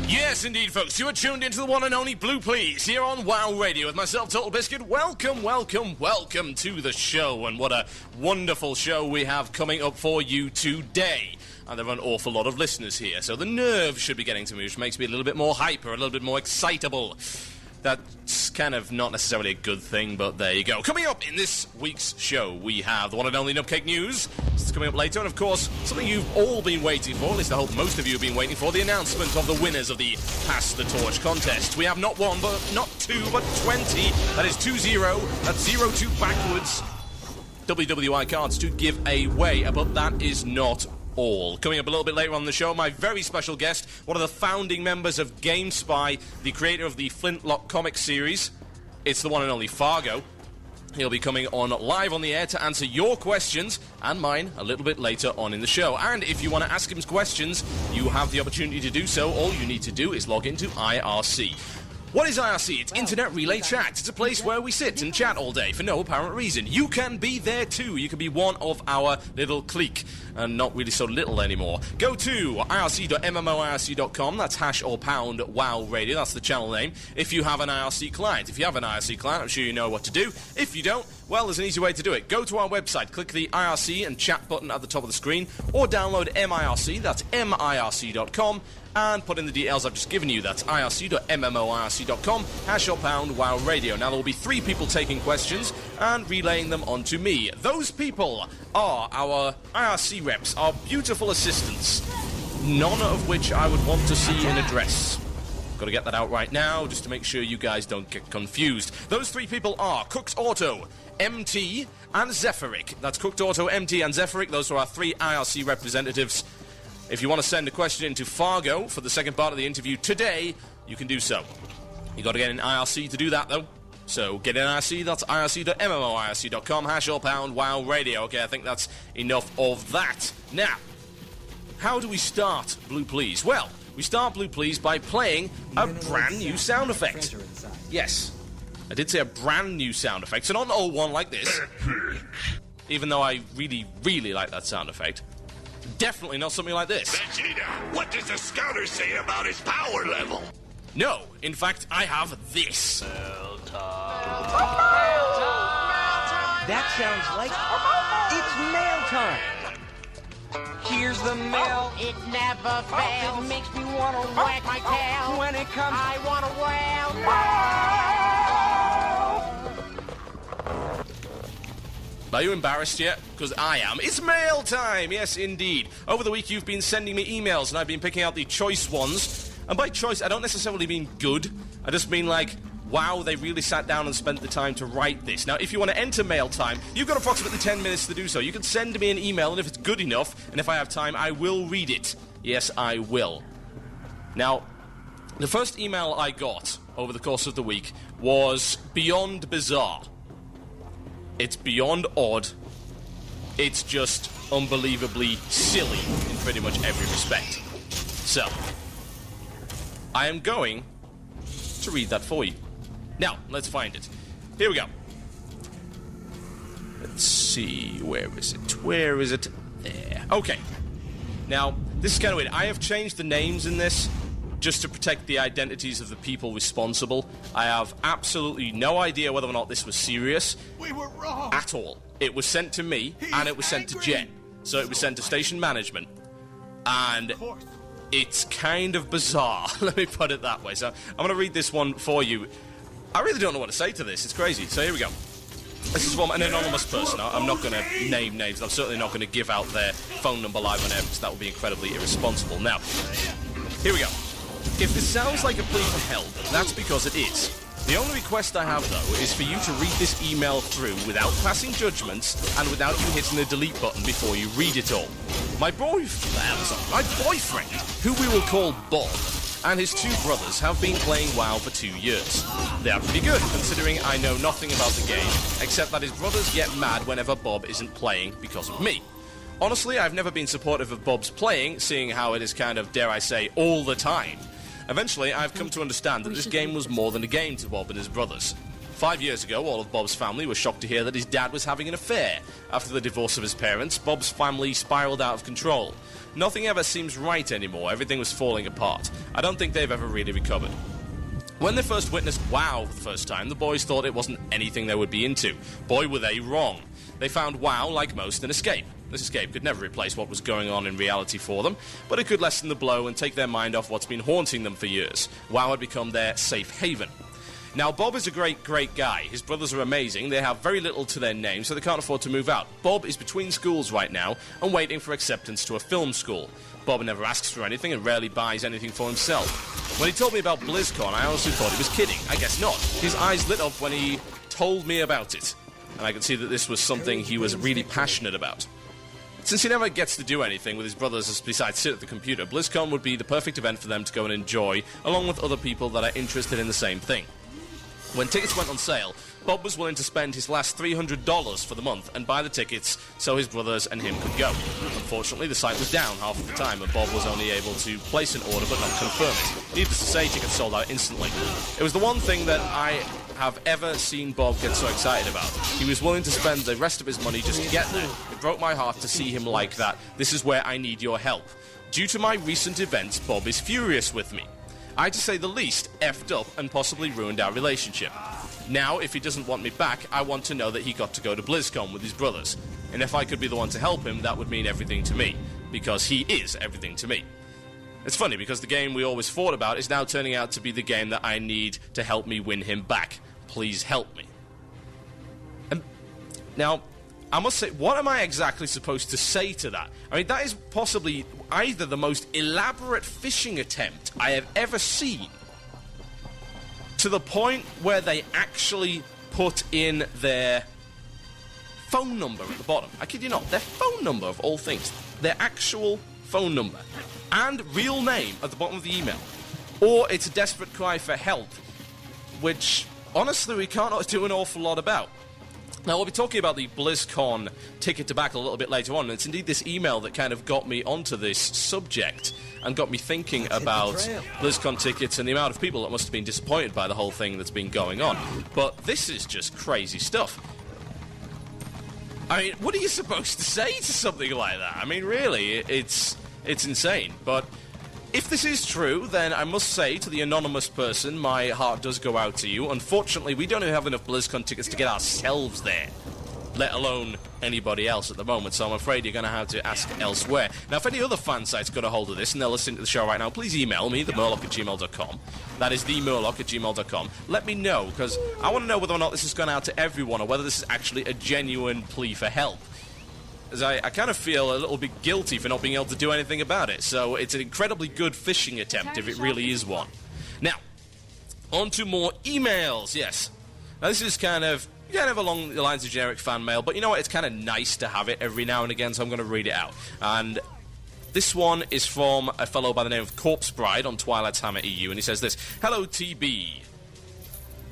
Yes, indeed, folks. You are tuned into the one and only Blue Please here on WoW Radio with myself, Total Biscuit. Welcome, welcome, welcome to the show. And what a wonderful show we have coming up for you today. And there are an awful lot of listeners here, so the nerves should be getting to me, which makes me a little bit more hyper, a little bit more excitable. That's kind of not necessarily a good thing, but there you go. Coming up in this week's show, we have the one and only Nupcake News. This is coming up later, and of course, something you've all been waiting for, at least I hope most of you have been waiting for, the announcement of the winners of the Pass the Torch contest. We have not one, but not two, but 20. That is 2-0. That's 0-2 backwards. WWI cards to give away, but that is not all. Coming up a little bit later on in the show, my very special guest, one of the founding members of GameSpy, the creator of the Flintlock comic series. It's the one and only Fargo. He'll be coming on live on the air to answer your questions and mine a little bit later on in the show. And if you want to ask him questions, you have the opportunity to do so. All you need to do is log into IRC. What is IRC? It's Internet Relay Chat. It's a place where we sit and chat all day for no apparent reason. You can be there too. You can be one of our little clique. And not really so little anymore. Go to irc.mmoirc.com. That's # or pound WOW Radio. That's the channel name. If you have an IRC client. If you have an IRC client, I'm sure you know what to do. If you don't, well, there's an easy way to do it. Go to our website, click the IRC and chat button at the top of the screen, or download MIRC. That's mirc.com. And put in the details I've just given you. That's irc.mmoirc.com, # or pound WOW Radio. Now, there will be 3 people taking questions and relaying them onto me. Those people are our IRC reps, our beautiful assistants, none of which I would want to see in a dress. Got to get that out right now, just to make sure you guys don't get confused. Those 3 people are Cooked Auto, MT, and Zephyric. That's Cooked Auto, MT, and Zephyric. Those are our 3 IRC representatives. If you want to send a question into Fargo for the second part of the interview today, you can do so. You got to get in IRC to do that, though. So get in IRC, that's irc.mmoirc.com, # or pound WOW Radio. Okay, I think that's enough of that. Now, how do we start Blue Please? Well, we start Blue Please by playing a brand new sound effect. Yes, I did say a brand new sound effect, so not an old one like this. Even though I really, really like that sound effect. Definitely not something like this. Vegeta, what does the scouter say about his power level? No, in fact, I have this. That sounds like it's mail time. Here's the mail. It never fails. It makes me want to whack my tail. When it comes, I want to wail. Are you embarrassed yet? Because I am. It's mail time! Yes, indeed. Over the week, you've been sending me emails, and I've been picking out the choice ones. And by choice, I don't necessarily mean good. I just mean like, wow, they really sat down and spent the time to write this. Now, if you want to enter mail time, you've got approximately 10 minutes to do so. You can send me an email, and if it's good enough, and if I have time, I will read it. Yes, I will. Now, the first email I got over the course of the week was beyond bizarre. It's beyond odd. It's just unbelievably silly in pretty much every respect. So, I am going to read that for you. Now, let's find it. Here we go. Let's see, where is it? Where is it? There. Okay. Now, this is kind of weird. I have changed the names in this just to protect the identities of the people responsible. I have absolutely no idea whether or not this was serious. We were wrong. At all. It was sent to me, and it was sent to Jen. So it was sent to station management. And it's kind of bizarre. Let me put it that way. So I'm going to read this one for you. I really don't know what to say to this. It's crazy. So here we go. This is from an anonymous person. I'm not going to name names. I'm certainly not going to give out their phone number live on air, because that would be incredibly irresponsible. Now, here we go. If this sounds like a plea for help, that's because it is. The only request I have, though, is for you to read this email through without passing judgments and without you hitting the delete button before you read it all. My boyfriend, who we will call Bob, and his 2 brothers have been playing WoW for 2 years. They are pretty good, considering I know nothing about the game, except that his brothers get mad whenever Bob isn't playing because of me. Honestly, I've never been supportive of Bob's playing, seeing how it is kind of, dare I say, all the time. Eventually, I've come to understand that this game was more than a game to Bob and his brothers. 5 years ago, all of Bob's family were shocked to hear that his dad was having an affair. After the divorce of his parents, Bob's family spiraled out of control. Nothing ever seems right anymore. Everything was falling apart. I don't think they've ever really recovered. When they first witnessed WoW for the first time, the boys thought it wasn't anything they would be into. Boy, were they wrong. They found WoW, like most, an escape. This escape could never replace what was going on in reality for them, but it could lessen the blow and take their mind off what's been haunting them for years. WoW had become their safe haven. Now, Bob is a great, great guy. His brothers are amazing. They have very little to their name, so they can't afford to move out. Bob is between schools right now and waiting for acceptance to a film school. Bob never asks for anything and rarely buys anything for himself. When he told me about BlizzCon, I honestly thought he was kidding. I guess not. His eyes lit up when he told me about it, and I could see that this was something he was really passionate about. Since he never gets to do anything with his brothers besides sit at the computer, BlizzCon would be the perfect event for them to go and enjoy, along with other people that are interested in the same thing. When tickets went on sale, Bob was willing to spend his last $300 for the month and buy the tickets so his brothers and him could go. Unfortunately, the site was down half of the time, and Bob was only able to place an order but not confirm it. Needless to say, tickets sold out instantly. It was the one thing that I have ever seen Bob get so excited about. He was willing to spend the rest of his money just to get there. It broke my heart to see him like that. This is where I need your help. Due to my recent events, Bob is furious with me. I, to say the least, effed up and possibly ruined our relationship. Now, if he doesn't want me back, I want to know that he got to go to BlizzCon with his brothers. And if I could be the one to help him, that would mean everything to me. Because he is everything to me. It's funny, because the game we always fought about is now turning out to be the game that I need to help me win him back. Please help me. Now, I must say, what am I exactly supposed to say to that? I mean, that is possibly either the most elaborate phishing attempt I have ever seen, to the point where they actually put in their phone number at the bottom. I kid you not, their phone number of all things. Their actual phone number. And real name at the bottom of the email. Or it's a desperate cry for help, which, honestly, we can't do an awful lot about. Now, we'll be talking about the BlizzCon ticket to back a little bit later on, and it's indeed this email that kind of got me onto this subject and got me thinking about BlizzCon tickets and the amount of people that must have been disappointed by the whole thing that's been going on. But this is just crazy stuff. I mean, what are you supposed to say to something like that? I mean, really, it's insane. But if this is true, then I must say to the anonymous person, my heart does go out to you. Unfortunately, we don't even have enough BlizzCon tickets to get ourselves there, let alone anybody else at the moment, so I'm afraid you're going to have to ask elsewhere. Now, if any other fan sites got a hold of this and they're listening to the show right now, please email me, themurloc@gmail.com. That is themurloc@gmail.com. Let me know, because I want to know whether or not this has gone out to everyone, or whether this is actually a genuine plea for help. As I kind of feel a little bit guilty for not being able to do anything about it. So it's an incredibly good phishing attempt, if it really is one. Now, on to more emails, yes. Now, this is kind of along the lines of generic fan mail, but you know what? It's kind of nice to have it every now and again, so I'm going to read it out. And this one is from a fellow by the name of Corpse Bride on Twilight's Hammer EU, and he says this: Hello, TB.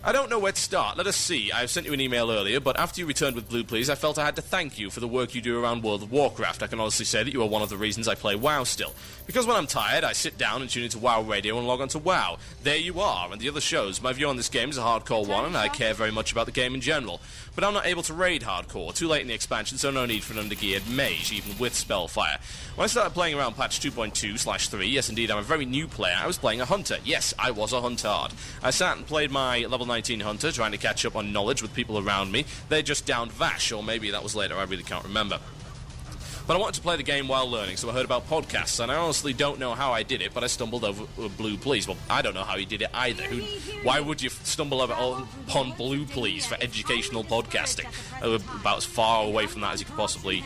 I don't know where to start. Let us see. I've sent you an email earlier, but after you returned with Blue Please, I felt I had to thank you for the work you do around World of Warcraft. I can honestly say that you are one of the reasons I play WoW still. Because when I'm tired, I sit down and tune into WoW Radio and log on to WoW. There you are, and the other shows. My view on this game is a hardcore one, and I care very much about the game in general. But I'm not able to raid hardcore. Too late in the expansion, so no need for an undergeared mage, even with Spellfire. When I started playing around patch 2.2/3, yes indeed, I'm a very new player, I was playing a hunter. Yes, I was a huntard. I sat and played my level 19 hunter, trying to catch up on knowledge with people around me. They just downed Vash, or maybe that was later, I really can't remember. But I wanted to play the game while learning, so I heard about podcasts, and I honestly don't know how I did it, but I stumbled over Blue Please. Well, I don't know how you did it either. Why would you stumble upon Blue Please for educational podcasting? About as far away from that as you could possibly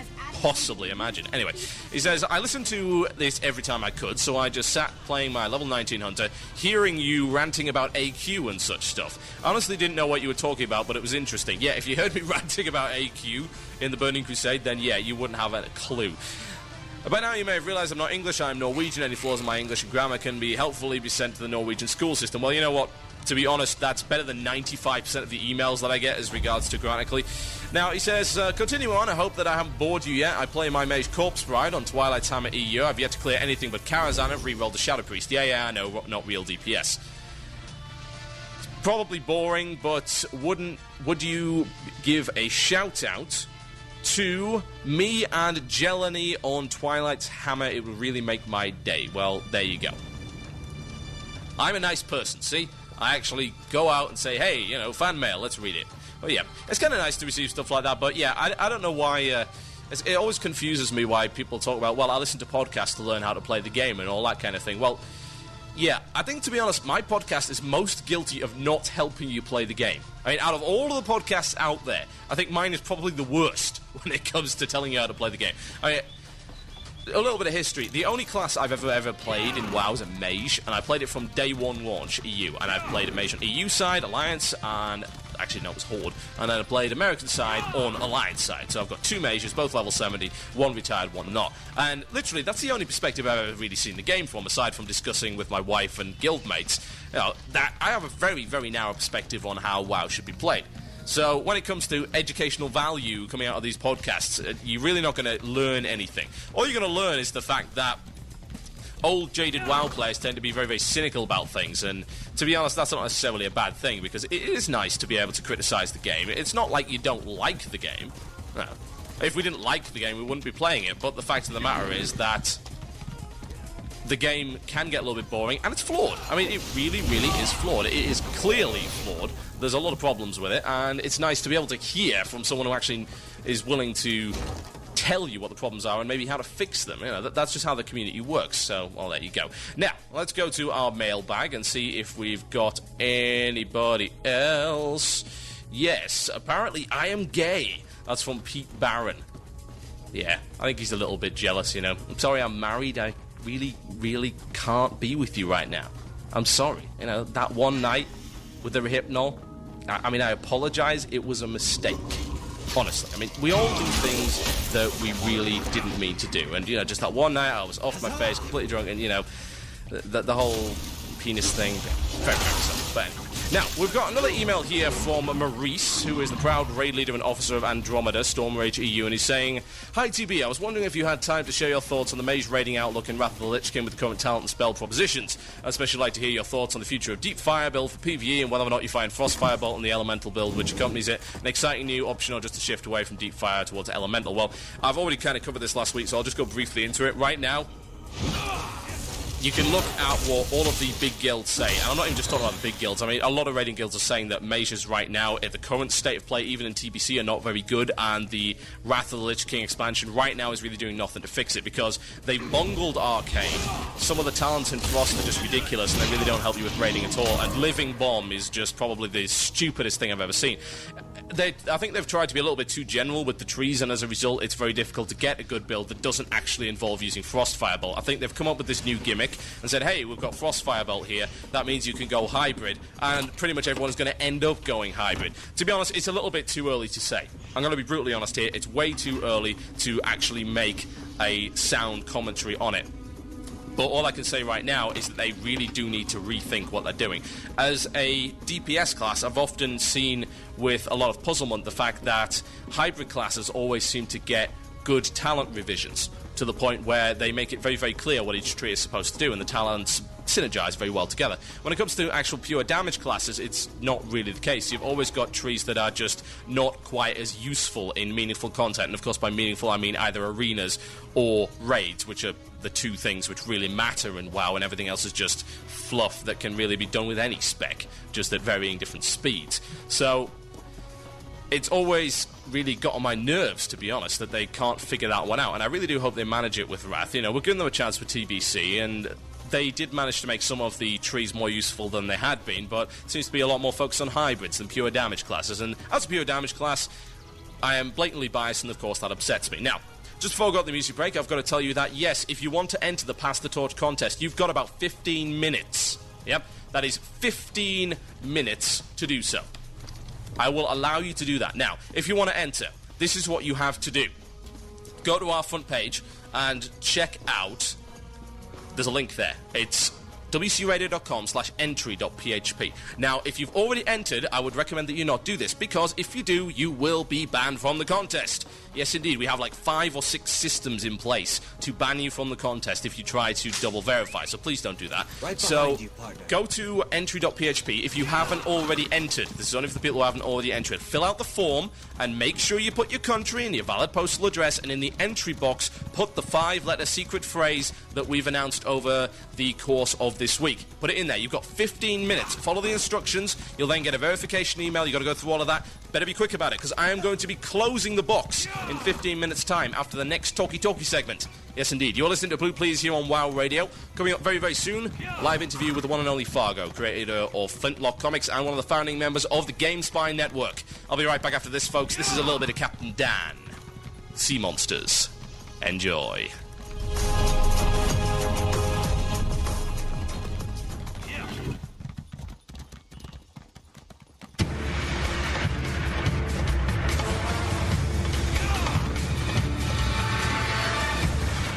imagine. Anyway, he says, I listened to this every time I could, so I just sat playing my level 19 hunter, hearing you ranting about AQ and such stuff. I honestly didn't know what you were talking about, but it was interesting. Yeah, if you heard me ranting about AQ in the Burning Crusade, then yeah, you wouldn't have a clue. By now you may have realised I'm not English, I'm Norwegian. Any flaws in my English and grammar can be helpfully be sent to the Norwegian school system. Well, you know what? To be honest, that's better than 95% of the emails that I get as regards to grammatically. Now, he says, continue on, I hope that I haven't bored you yet. I play my mage Corpse Bride on Twilight's Hammer EU. I've yet to clear anything but Karazhan. I've re-rolled the Shadow Priest. Yeah, I know, not real DPS. It's probably boring, but would you give a shout-out to me and Jelani on Twilight's Hammer? It would really make my day. Well, there you go. I'm a nice person, see? I actually go out and say, hey, you know, fan mail, let's read it. Well, yeah, it's kind of nice to receive stuff like that, but yeah, I don't know why, it always confuses me why people talk about, well, I listen to podcasts to learn how to play the game and all that kind of thing. Well, Yeah, I think, to be honest, my podcast is most guilty of not helping you play the game. I mean, out of all of the podcasts out there, I think mine is probably the worst when it comes to telling you how to play the game. I mean, a little bit of history. The only class I've ever played in WoW is a mage, and I played it from day one launch, EU. And I've played a mage on EU side, Alliance, and... Actually, no, it was Horde. And then I played American side on Alliance side. So I've got 2 mages, both level 70, one retired, one not. And literally, that's the only perspective I've ever really seen the game from, aside from discussing with my wife and guildmates. You know, that I have a very, very narrow perspective on how WoW should be played. So when it comes to educational value coming out of these podcasts, you're really not going to learn anything. All you're going to learn is the fact that old, jaded WoW players tend to be very, very cynical about things, and to be honest, that's not necessarily a bad thing, because it is nice to be able to criticize the game. It's not like you don't like the game. No. If we didn't like the game, we wouldn't be playing it, but the fact of the matter is that the game can get a little bit boring, and it's flawed. I mean, it really, really is flawed. It is clearly flawed. There's a lot of problems with it, and it's nice to be able to hear from someone who actually is willing to tell you what the problems are and maybe how to fix them. You know, that's just how the community works. So, well, there you go. Now, let's go to our mailbag and see if we've got anybody else. Yes, apparently I am gay. That's from Pete Barron. Yeah, I think he's a little bit jealous, you know. I'm sorry I'm married. I really, really can't be with you right now. I'm sorry. You know, that one night with the Hypnol, I mean, I apologize. It was a mistake. Honestly, I mean, we all do things that we really didn't mean to do. And, you know, just that one night I was off my face, completely drunk, and, you know, the whole penis thing, very, very sad. But anyway. Now, we've got another email here from Maurice, who is the proud raid leader and officer of Andromeda, Stormrage EU, and he's saying, "Hi TB, I was wondering if you had time to share your thoughts on the mage raiding outlook in Wrath of the Lich King with the current talent and spell propositions. I'd especially like to hear your thoughts on the future of Deep Fire build for PvE and whether or not you find Frost Firebolt and the Elemental build which accompanies it an exciting new option or just a shift away from Deep Fire towards Elemental." Well, I've already kind of covered this last week, so I'll just go briefly into it. Right now, you can look at what all of the big guilds say, and I'm not even just talking about the big guilds. I mean, a lot of raiding guilds are saying that mages right now, at the current state of play, even in TBC, are not very good, and the Wrath of the Lich King expansion right now is really doing nothing to fix it, because they bungled Arcane. Some of the talents in Frost are just ridiculous, and they really don't help you with raiding at all, and Living Bomb is just probably the stupidest thing I've ever seen. I think they've tried to be a little bit too general with the trees, and as a result, it's very difficult to get a good build that doesn't actually involve using Frost Firebolt. I think they've come up with this new gimmick and said, hey, we've got Frost Firebolt here, that means you can go hybrid, and pretty much everyone's going to end up going hybrid. To be honest, it's a little bit too early to say. I'm going to be brutally honest here, it's way too early to actually make a sound commentary on it. But all I can say right now is that they really do need to rethink what they're doing. As a DPS class, I've often seen with a lot of puzzlement the fact that hybrid classes always seem to get good talent revisions, to the point where they make it very, very clear what each tree is supposed to do, and the talents synergize very well together. When it comes to actual pure damage classes, it's not really the case. You've always got trees that are just not quite as useful in meaningful content, and of course by meaningful I mean either arenas or raids, which are the two things which really matter in WoW, and everything else is just fluff that can really be done with any spec, just at varying different speeds. So it's always really got on my nerves, to be honest, that they can't figure that one out, and I really do hope they manage it with Wrath. You know, we're giving them a chance for TBC, and they did manage to make some of the trees more useful than they had been, but it seems to be a lot more focused on hybrids than pure damage classes, and as a pure damage class, I am blatantly biased, and of course that upsets me. Now, just before I go to the music break, I've got to tell you that, yes, if you want to enter the Pass the Torch contest, you've got about 15 minutes. Yep, that is 15 minutes to do so. I will allow you to do that. Now, if you want to enter, this is what you have to do. Go to our front page and check out, there's a link there. It's wcradio.com/entry.php. Now, if you've already entered, I would recommend that you not do this, because if you do, you will be banned from the contest. Yes, indeed, we have like 5 or 6 systems in place to ban you from the contest if you try to double verify, so please don't do that. Right so, you, go to entry.php. If you haven't already entered, this is only for the people who haven't already entered, fill out the form and make sure you put your country and your valid postal address, and in the entry box, put the 5-letter secret phrase that we've announced over the course of this this week. Put it in there. You've got 15 minutes. Follow the instructions. You'll then get a verification email. You've got to go through all of that. Better be quick about it, because I am going to be closing the box in 15 minutes' time after the next Talkie segment. Yes, indeed. You're listening to Blue Please here on WoW Radio. Coming up very, very soon, live interview with the one and only Fargo, creator of Flintlock Comics and one of the founding members of the GameSpy Network. I'll be right back after this, folks. This is a little bit of Captain Dan. Sea Monsters. Enjoy.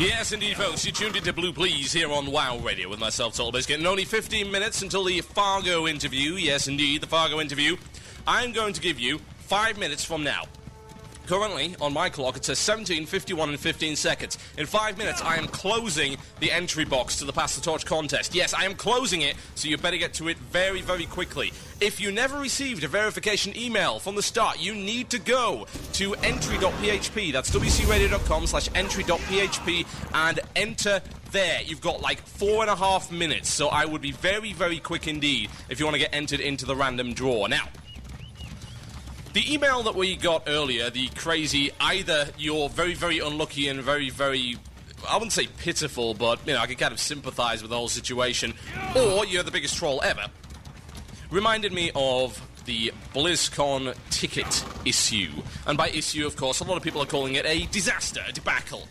Yes, indeed, folks. You're tuned into Blue Please here on WoW Radio with myself, Total Biscuit. And only 15 minutes until the Fargo interview. Yes, indeed, the Fargo interview. I'm going to give you 5 minutes from now. Currently, on my clock, it says 17, 51, and 15 seconds. In 5 minutes, I am closing the entry box to the Pass the Torch contest. Yes, I am closing it, so you better get to it very, very quickly. If you never received a verification email from the start, you need to go to entry.php. That's wcradio.com/entry.php and enter there. You've got like 4.5 minutes, so I would be very, very quick indeed if you want to get entered into the random draw. Now, the email that we got earlier, the crazy, either you're very, very unlucky and very, very, I wouldn't say pitiful, but, you know, I can kind of sympathize with the whole situation, or you're the biggest troll ever, reminded me of the BlizzCon ticket issue. And by issue, of course, a lot of people are calling it a disaster, a debacle.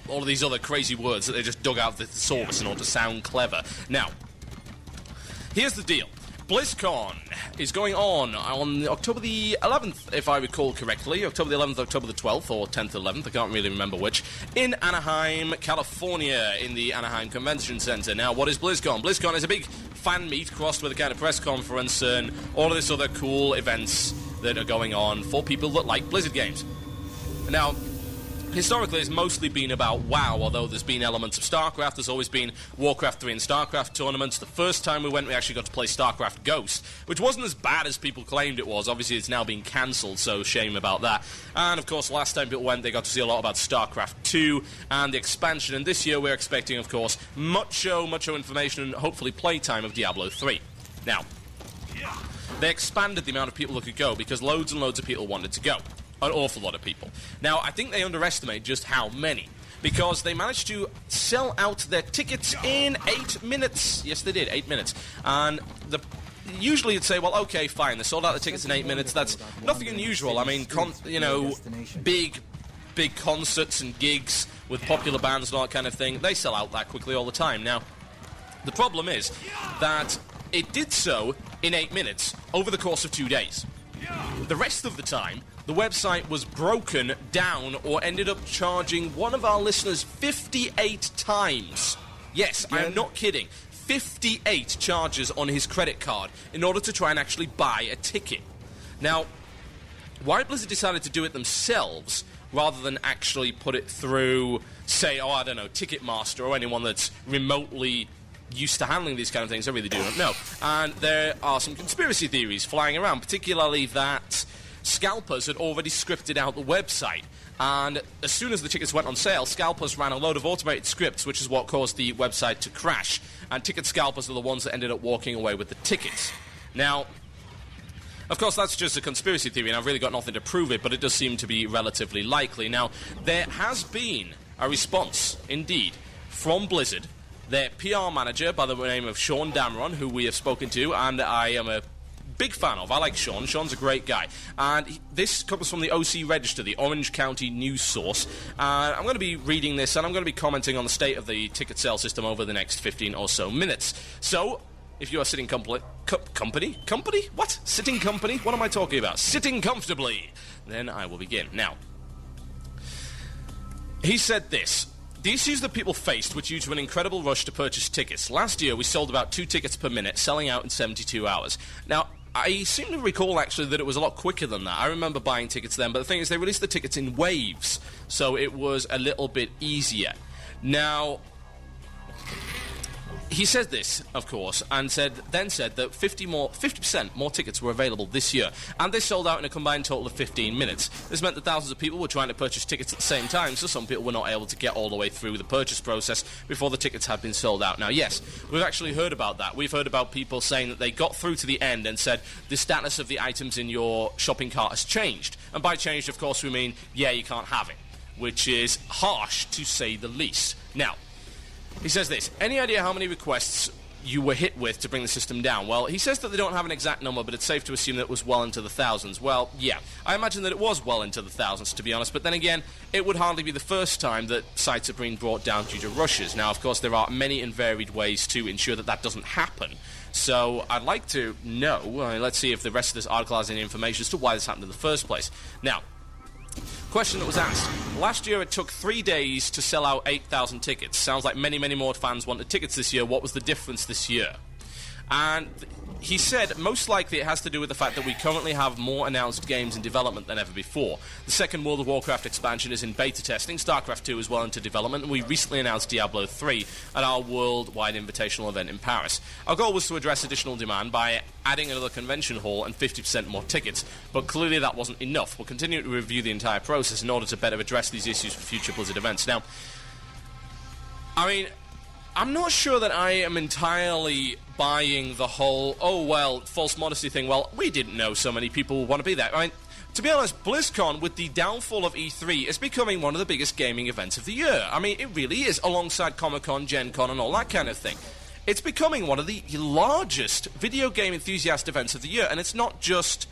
All of these other crazy words that they just dug out of the thesaurus in order to sound clever. Now, here's the deal. BlizzCon is going on October the 11th, if I recall correctly. October the 11th, October the 12th, or 10th, 11th, I can't really remember which, in Anaheim, California, in the Anaheim Convention Center. Now, what is BlizzCon? BlizzCon is a big fan meet crossed with a kind of press conference and all of this other cool events that are going on for people that like Blizzard games. Now, historically, it's mostly been about WoW, although there's been elements of StarCraft. There's always been Warcraft 3 and StarCraft tournaments. The first time we went, we actually got to play StarCraft Ghost, which wasn't as bad as people claimed it was. Obviously, it's now been cancelled, so shame about that. And, of course, last time people went, they got to see a lot about StarCraft 2 and the expansion. And this year, we're expecting, of course, much information and hopefully playtime of Diablo 3. Now, they expanded the amount of people that could go because loads and loads of people wanted to go. An awful lot of people. Now, I think they underestimate just how many, because they managed to sell out their tickets in 8 minutes. Yes, they did, 8 minutes. And usually you'd say, well, okay, fine, they sold out the tickets in 8 minutes. That's nothing unusual. I mean, big concerts and gigs with popular bands and all that kind of thing, they sell out that quickly all the time. Now, the problem is that it did so in 8 minutes over the course of 2 days. The rest of the time, the website was broken down or ended up charging one of our listeners 58 times. Yes, I am not kidding. 58 charges on his credit card in order to try and actually buy a ticket. Now, why Blizzard decided to do it themselves rather than actually put it through, say, Ticketmaster or anyone that's remotely used to handling these kind of things, I really do not know. And there are some conspiracy theories flying around, particularly that Scalpers had already scripted out the website. And as soon as the tickets went on sale, Scalpers ran a load of automated scripts, which is what caused the website to crash. And ticket scalpers are the ones that ended up walking away with the tickets. Now, of course, that's just a conspiracy theory, and I've really got nothing to prove it, but it does seem to be relatively likely. Now, there has been a response, indeed, from Blizzard. Their PR manager, by the name of Sean Dameron, who we have spoken to, and I am a big fan of. I like Sean. Sean's a great guy. And this comes from the OC Register, the Orange County news source. I'm going to be reading this, and I'm going to be commenting on the state of the ticket sale system over the next 15 or so minutes. So, if you are sitting company? What? Sitting company? What am I talking about? Sitting comfortably. Then I will begin. Now, he said this. The issues that people faced were due to an incredible rush to purchase tickets. Last year, we sold about 2 tickets per minute, selling out in 72 hours. Now, I seem to recall, actually, that it was a lot quicker than that. I remember buying tickets then, but the thing is, they released the tickets in waves, so it was a little bit easier. Now, He said this, of course, and then said that 50% more tickets were available this year, and they sold out in a combined total of 15 minutes. This meant that thousands of people were trying to purchase tickets at the same time, so some people were not able to get all the way through the purchase process before the tickets had been sold out. Now, yes, we've actually heard about that. We've heard about people saying that they got through to the end and said the status of the items in your shopping cart has changed. And by changed, of course, we mean, yeah, you can't have it, which is harsh, to say the least. Now, he says this: any idea how many requests you were hit with to bring the system down? Well, he says that they don't have an exact number, but it's safe to assume that it was well into the thousands. Well, yeah, I imagine that it was well into the thousands, to be honest, but then again, it would hardly be the first time that sites have been brought down due to rushes. Now, of course, there are many and varied ways to ensure that that doesn't happen. So I'd like to know, let's see if the rest of this article has any information as to why this happened in the first place. Now, question that was asked: last year it took 3 days to sell out 8,000 tickets. Sounds like many, many more fans wanted tickets this year. What was the difference this year? And he said most likely it has to do with the fact that we currently have more announced games in development than ever before. The second World of Warcraft expansion is in beta testing, StarCraft 2 is well into development, and we recently announced Diablo 3 at our worldwide invitational event in Paris. Our goal was to address additional demand by adding another convention hall and 50% more tickets, but clearly that wasn't enough. We'll continue to review the entire process in order to better address these issues for future Blizzard events. Now, I mean, I'm not sure that I am entirely buying the whole, oh, well, false modesty thing. Well, we didn't know so many people want to be there. I mean, to be honest, BlizzCon, with the downfall of E3, is becoming one of the biggest gaming events of the year. I mean, it really is, alongside Comic-Con, Gen Con, and all that kind of thing. It's becoming one of the largest video game enthusiast events of the year, and it's not just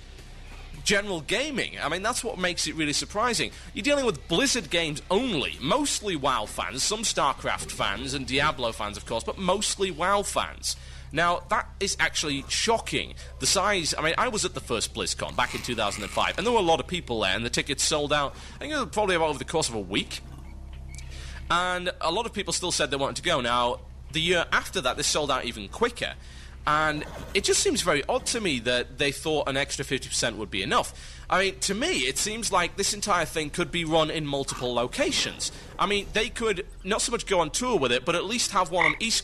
general gaming. I mean, that's what makes it really surprising. You're dealing with Blizzard games only, mostly WoW fans, some StarCraft fans and Diablo fans, of course, but mostly WoW fans. Now, that is actually shocking. The size, I mean, I was at the first BlizzCon back in 2005, and there were a lot of people there, and the tickets sold out, I think it was probably about over the course of a week. And a lot of people still said they wanted to go. Now, the year after that, they sold out even quicker. And it just seems very odd to me that they thought an extra 50% would be enough. I mean, to me, it seems like this entire thing could be run in multiple locations. I mean, they could not so much go on tour with it, but at least have one on East